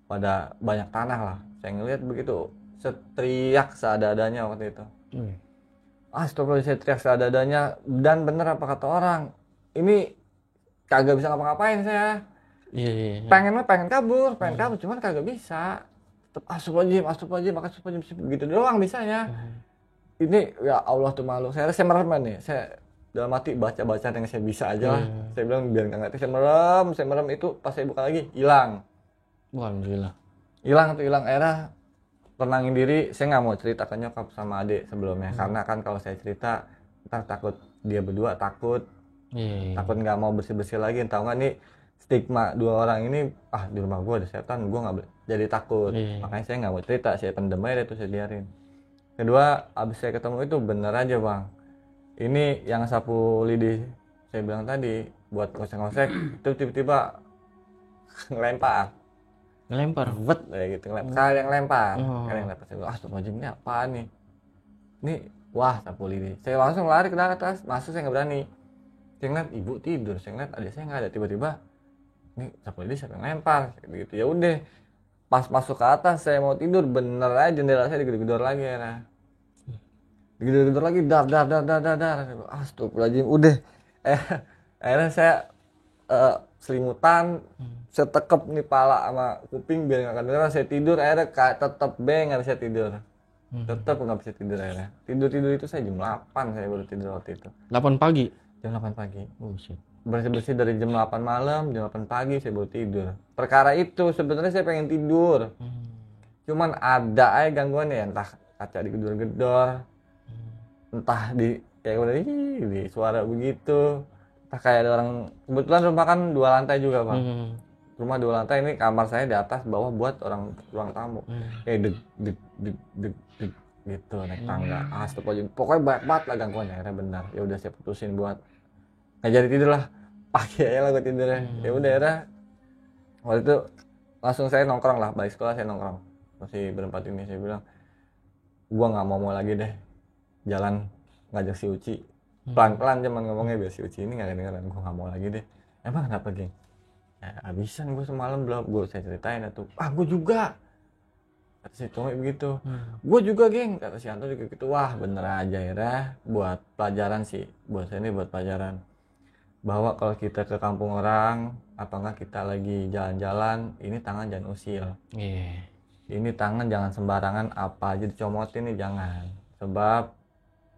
pada banyak tanah lah. Saya ngeliat begitu, seteriak seadanya waktu itu. Astagfirullah, saya teriak seadanya. Dan bener apa kata orang, ini kagak bisa ngapa-ngapain saya. Pengen kabur, cuman kagak bisa. Tetap astagfirullahaladzim, begitu doang bisanya. Ini ya Allah tuh malu. Saya merem nih. Saya dalam hati baca yang saya bisa aja lah. Saya bilang biar nggak ngerti. Saya merem itu pas saya buka lagi hilang. Alhamdulillah. Hilang. Akhirnya tenangin diri. Saya nggak mau cerita ke nyokap sama adik sebelumnya. Karena kan kalau saya cerita, ntar takut dia berdua takut nggak mau bersih lagi. Tahu nggak nih stigma 2 orang ini, di rumah gue ada setan, gue nggak jadi takut. Makanya saya nggak mau cerita. Saya pendem aja itu, saya biarin. Kedua, abis saya ketemu itu bener aja bang. Ini yang sapu lidi saya bilang tadi buat ngosek-ngosek, itu tiba-tiba ngelempar. Bet kayak gitu. Kalian yang lempar. Saya bilang, astagfirullahaladzim, ini apaan nih? Ini sapu lidi. Saya langsung lari ke atas, masuk saya nggak berani. Saya ngeliat ibu tidur, saya ngeliat adik saya nggak ada. Tiba-tiba, ini sapu lidi siapa yang lempar? Gitu. Ya udah. Pas masuk ke atas saya mau tidur, bener aja jendela saya digedor-gedor lagi ya. Digedor-gedor lagi, dar. Astagfirullahaladzim, udah. Akhirnya saya selimutan, saya tekep nih pala sama kuping biar nggak kedengeran. Saya tidur, akhirnya tetep nggak bisa tidur. Tetep nggak bisa tidur akhirnya. Tidur itu saya jam 8 saya baru tidur waktu itu. 8 pagi? Jam 8 pagi. Shit. Bersih dari jam 8 malam, jam 8 pagi saya baru tidur. Perkara itu sebenarnya saya pengen tidur. Cuman ada aja gangguan ya, entah kaca digedor-gedor, entah kayak udah di suara begitu, entah kayak ada orang. Kebetulan rumah kan 2 lantai juga bang. Rumah 2 lantai, ini kamar saya di atas, bawah buat ruang tamu. Kayak deg gitu naik tangga. Astagfirullahaladzim, pokoknya banyak banget lah gangguannya. Akhirnya benar, ya udah saya putusin buat nggak jadi tidur lah, pagi aja lah gue tidurnya. Ya udah akhirnya waktu itu langsung saya nongkrong lah, balik sekolah saya nongkrong masih berempat ini. Saya bilang gua nggak mau lagi deh jalan ngajak si Uci, pelan-pelan cuman ngomongnya biar si Uci ini nggak kedengeran. Gua nggak mau lagi deh. Emang kenapa geng? Ya habisan gue semalam belum gue saya ceritain itu. Gue juga kata si Tommy begitu. Gue juga geng, kata si Anto juga gitu. Wah bener aja ya, buat pelajaran sih, buat saya ini buat pelajaran bahwa kalau kita ke kampung orang, apa enggak kita lagi jalan-jalan, ini tangan jangan usil. Ini tangan jangan sembarangan apa aja dicomotin nih, jangan. Sebab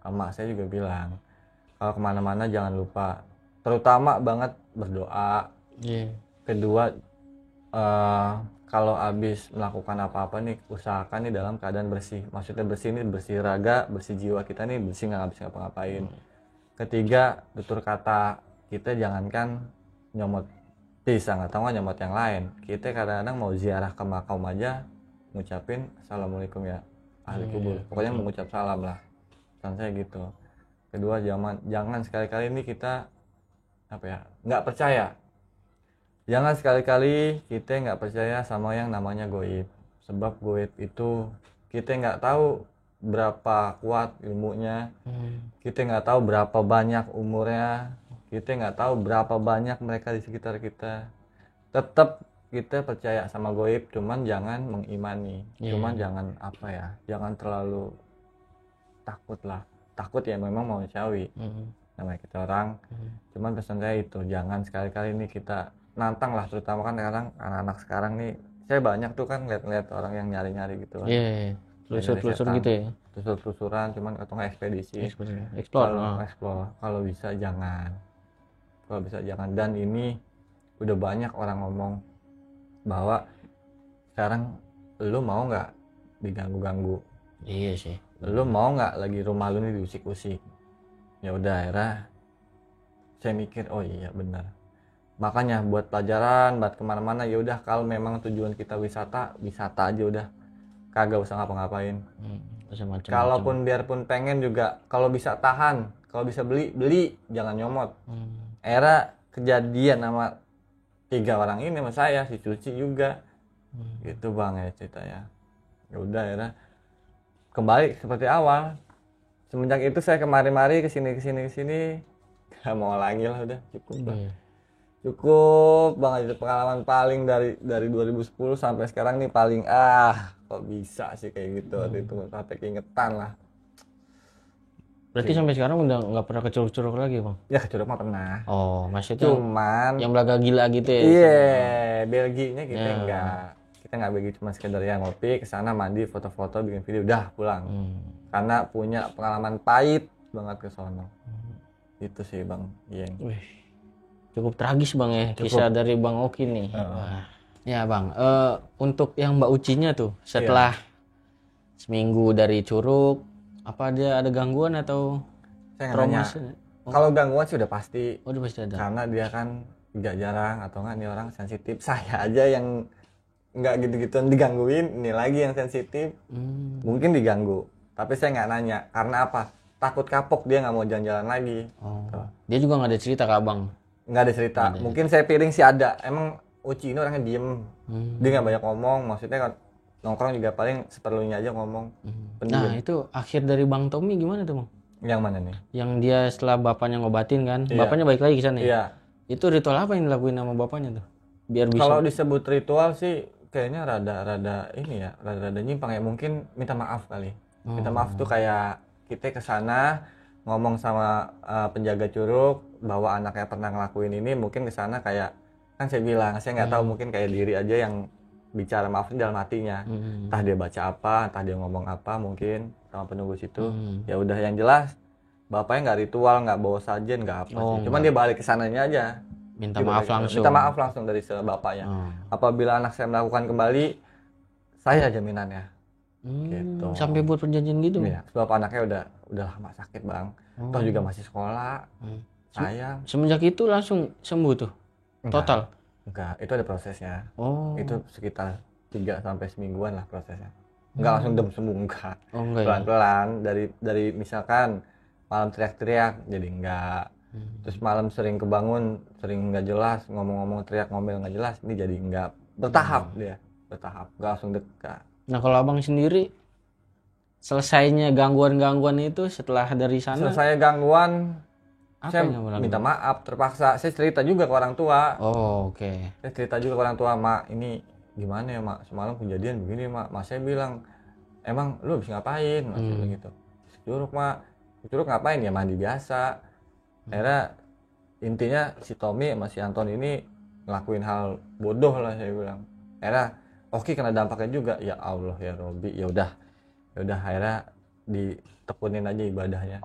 emak saya juga bilang, Kalau kemana-mana jangan lupa, terutama banget berdoa. Kedua, kalau habis melakukan apa-apa nih, usahakan nih dalam keadaan bersih. Maksudnya bersih nih, bersih raga, bersih jiwa kita nih, bersih, nggak habis ngapa-ngapain. Ketiga, tutur kata kita jangankan nyomot pisang atau nggak nyomot yang lain. Kita kadang-kadang mau ziarah ke makam aja ngucapin assalamualaikum ya ahli kubur. Pokoknya mengucap salam lah. Kan saya gitu. Kedua, jangan sekali-kali ini kita nggak percaya. Jangan sekali-kali kita nggak percaya sama yang namanya goib. Sebab goib itu kita nggak tahu berapa kuat ilmunya, kita nggak tahu berapa banyak umurnya, kita nggak tahu berapa banyak mereka di sekitar kita. Tetap kita percaya sama goib, cuman jangan mengimani, cuman jangan jangan terlalu takut lah. Takut ya memang manusiawi, namanya kita orang. Cuman pesan saya itu, jangan sekali-kali ini kita nantang lah, terutama kan sekarang anak-anak sekarang nih, saya banyak tuh kan lihat orang yang nyari-nyari gitu kan. Telusur gitu ya. Telusuran, cuman atau nggak ekspedisi. Explore. Kalau bisa jangan. Dan ini udah banyak orang ngomong bahwa sekarang lu mau nggak diganggu-ganggu. Iya sih. Lu mau nggak lagi rumah lu nih diusik-usik. Ya udah, akhirnya saya mikir, oh iya benar. Makanya buat pelajaran, buat kemana-mana, ya udah kalau memang tujuan kita wisata aja udah, kagak usah ngapa-ngapain. Kalaupun biarpun pengen juga, kalau bisa tahan, kalau bisa beli, jangan nyomot. Era kejadian sama 3 orang ini sama saya, si Cuci juga, gitu bang ya ceritanya. Ya udah, era kembali seperti awal. Semenjak itu saya kemari-mari kesini, gak mau lagi lah, udah cukup lah. Cukup banget, itu pengalaman paling dari 2010 sampai sekarang nih paling kok bisa sih kayak gitu. Waktu itu sampai keingetan lah. Berarti sampai sekarang udah nggak pernah ke Curug-Curug lagi bang? Ya ke Curug mah pernah. Oh, maksudnya cuman yang belaga gila gitu ya? Iya, Belginya kita nggak begitu, cuma sekedar ya ngopi, kesana mandi, foto-foto, bikin video, udah pulang. Karena punya pengalaman pahit banget ke sono. Itu sih bang Yeng. Cukup tragis bang ya, kisah dari Bang Oki nih. Ya bang, untuk yang Mbak Ucinya tuh setelah seminggu dari Curug, apa ada gangguan atau trauma? Kalau gangguan sih udah pasti. Udah pasti ada. Karena dia kan nggak jarang atau nggak nih orang sensitif. Saya aja yang nggak gitu-gituan digangguin, ini lagi yang sensitif. Mungkin diganggu, tapi saya nggak nanya. Karena apa? Takut kapok, dia nggak mau jalan-jalan lagi. Dia juga nggak ada cerita ke abang? Nggak ada cerita. Mungkin saya piring sih ada. Emang Uci ini orangnya diem. Dia nggak banyak ngomong. Maksudnya kan nongkrong juga paling seperlunya aja ngomong. Nah itu akhir dari Bang Tommy gimana tuh bang? Yang mana nih? Yang dia setelah bapaknya ngobatin kan, bapaknya balik lagi ke sana ya? Iya. Itu ritual apa yang dilakuin sama bapaknya tuh? Biar bisa. Kalau disebut ritual sih kayaknya rada nyimpang ya. Mungkin minta maaf kali. Minta maaf tuh kayak kita ke sana ngomong sama penjaga Curug bahwa anaknya pernah ngelakuin ini, mungkin ke sana kayak kan saya bilang, saya nggak tahu, mungkin kayak diri aja yang bicara maaf di dalam hatinya. Entah dia baca apa, entah dia ngomong apa, mungkin sama penunggu situ. Ya udah, yang jelas bapaknya nggak ritual, nggak bawa sajen, nggak apa sih. Cuman dia balik ke sananya aja. Minta maaf langsung. Minta maaf langsung dari bapaknya. Apabila anak saya melakukan kembali, saya jaminannya. Gitu. Sampai buat perjanjian gitu? Iya, sebab anaknya udah lama sakit bang. Toh juga masih sekolah. Sayang. Semenjak itu langsung sembuh tuh? Total? Enggak, itu ada prosesnya. Itu sekitar 3 sampai semingguan lah prosesnya. Enggak langsung sembuh, enggak. Pelan-pelan dari misalkan malam teriak-teriak jadi enggak. Terus malam sering kebangun, sering enggak jelas, ngomong-ngomong teriak ngomel enggak jelas, ini jadi enggak. Bertahap dia, bertahap, enggak langsung dekat. Nah kalau abang sendiri selesainya gangguan-gangguan itu setelah dari sana? Selesai gangguan, saya minta maaf, terpaksa. Saya cerita juga ke orang tua. Saya cerita juga ke orang tua, Mak, ini gimana ya Mak, semalam kejadian begini Mak. Mas saya bilang, emang lu habis ngapain? Mas bilang gitu. Curug Mak, Curug ngapain ya, mandi biasa. Akhirnya intinya si Tommy sama si Anton ini ngelakuin hal bodoh lah, saya bilang. Akhirnya Oki kena dampaknya juga. Ya Allah ya Robi, ya udah akhirnya ditekunin aja ibadahnya.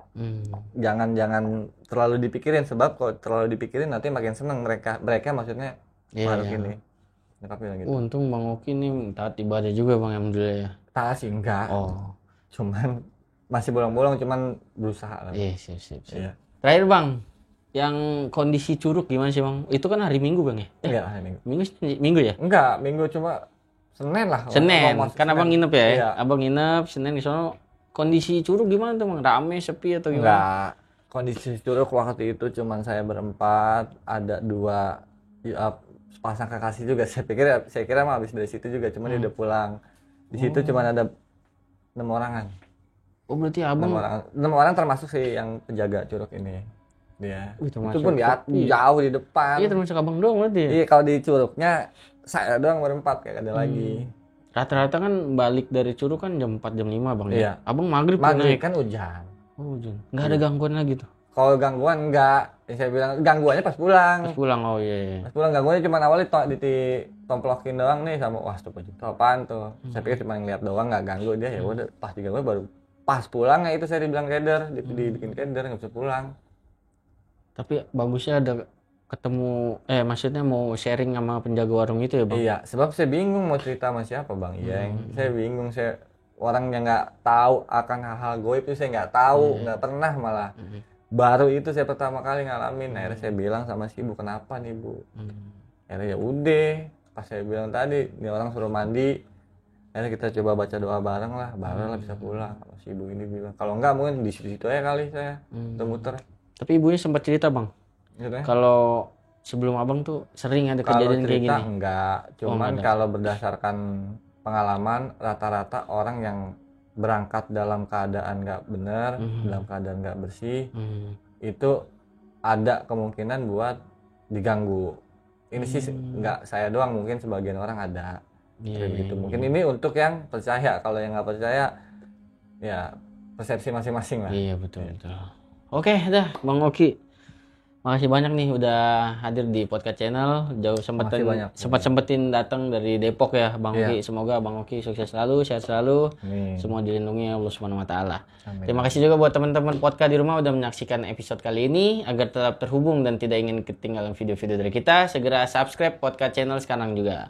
Jangan terlalu dipikirin, sebab kalau terlalu dipikirin nanti makin seneng mereka maksudnya makhluk ini. Gitu. Untung Bang Oki nih taat ibadah juga Bang, alhamdulillah ya. Taat sih enggak. Cuman masih bolong-bolong, cuman berusaha lah. Iya, siap. Iya. Terakhir Bang, yang kondisi Curug gimana sih Bang? Itu kan hari Minggu Bang ya? Enggak, hari Minggu. Minggu ya? Enggak, Minggu cuma Senin lah. Senin, kan Abang nginep ya? Iya. Abang nginep, Senin di sono. Kondisi Curug gimana tuh Bang? Rame, sepi atau gimana? Enggak, kondisi Curug waktu itu cuman saya berempat, ada 2 pasang kekasih juga. Saya kira mah habis dari situ juga, cuman dia udah pulang. Di situ cuman ada 6 orangan. Oh berarti Abang 6 orang termasuk sih yang penjaga Curug ini. Dia. Itu pun jauh di depan. Iya, termasuk Abang doang berarti. Iya, kalau di Curugnya saya doang berempat, kayak ada lagi. Rata-rata kan balik dari Curug kan jam 4 jam 5 Bang. Iya. Ya? Abang maghrib kan hujan. Oh, hujan. Enggak ada gangguan lagi tuh. Kalau gangguan enggak. Saya bilang gangguannya pas pulang. Oh iya. Pas pulang gangguannya cuma awalnya ditomplokin doang nih sama stop aja. Apaan tuh? Saya pikir cuma ngeliat doang, enggak ganggu dia. Ya udah, pas diganggu baru pas pulang ya itu saya dibilang keder, dibikin keder, nggak bisa pulang. Tapi bagusnya ada ketemu, maksudnya mau sharing sama penjaga warung itu ya Bang? Iya, sebab saya bingung mau cerita sama siapa Bang Iyeng. Saya bingung, saya orang yang nggak tahu akan hal-hal goib itu saya nggak tahu, nggak pernah malah. Baru itu saya pertama kali ngalamin. Akhirnya saya bilang sama si ibu, kenapa nih Bu? Akhirnya ya udah, pas saya bilang tadi, ini orang suruh mandi. Akhirnya kita coba baca doa bareng lah, baru lah bisa pulang. Si ibu ini bilang, kalau enggak mungkin di situ aja kali saya muter. Tapi ibunya sempat cerita Bang, kalau sebelum Abang tuh sering ada kejadian kayak gini? Enggak, cuman kalau berdasarkan pengalaman rata-rata orang yang berangkat dalam keadaan nggak benar, dalam keadaan nggak bersih, itu ada kemungkinan buat diganggu. Ini sih nggak saya doang, mungkin sebagian orang ada. Gitu. Mungkin ini untuk yang percaya, kalau yang nggak percaya ya persepsi masing-masing lah. Iya betul. Oke dah Bang Oki, makasih banyak nih udah hadir di podcast channel. Jauh sempetin datang dari Depok ya Bang Oki. Semoga Bang Oki sukses selalu, sehat selalu. Semua dilindungi Allah Subhanahu wa taala. Terima kasih juga buat teman-teman podcast di rumah udah menyaksikan episode kali ini. Agar tetap terhubung dan tidak ingin ketinggalan video-video dari kita, segera subscribe podcast channel sekarang juga.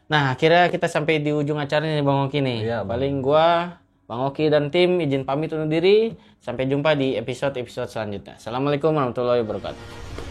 Nah, akhirnya kita sampai di ujung acara nih Bang Oki nih. Iya, paling gua, Bang Oki dan tim izin pamit undur diri. Sampai jumpa di episode-episode selanjutnya. Assalamualaikum warahmatullahi wabarakatuh.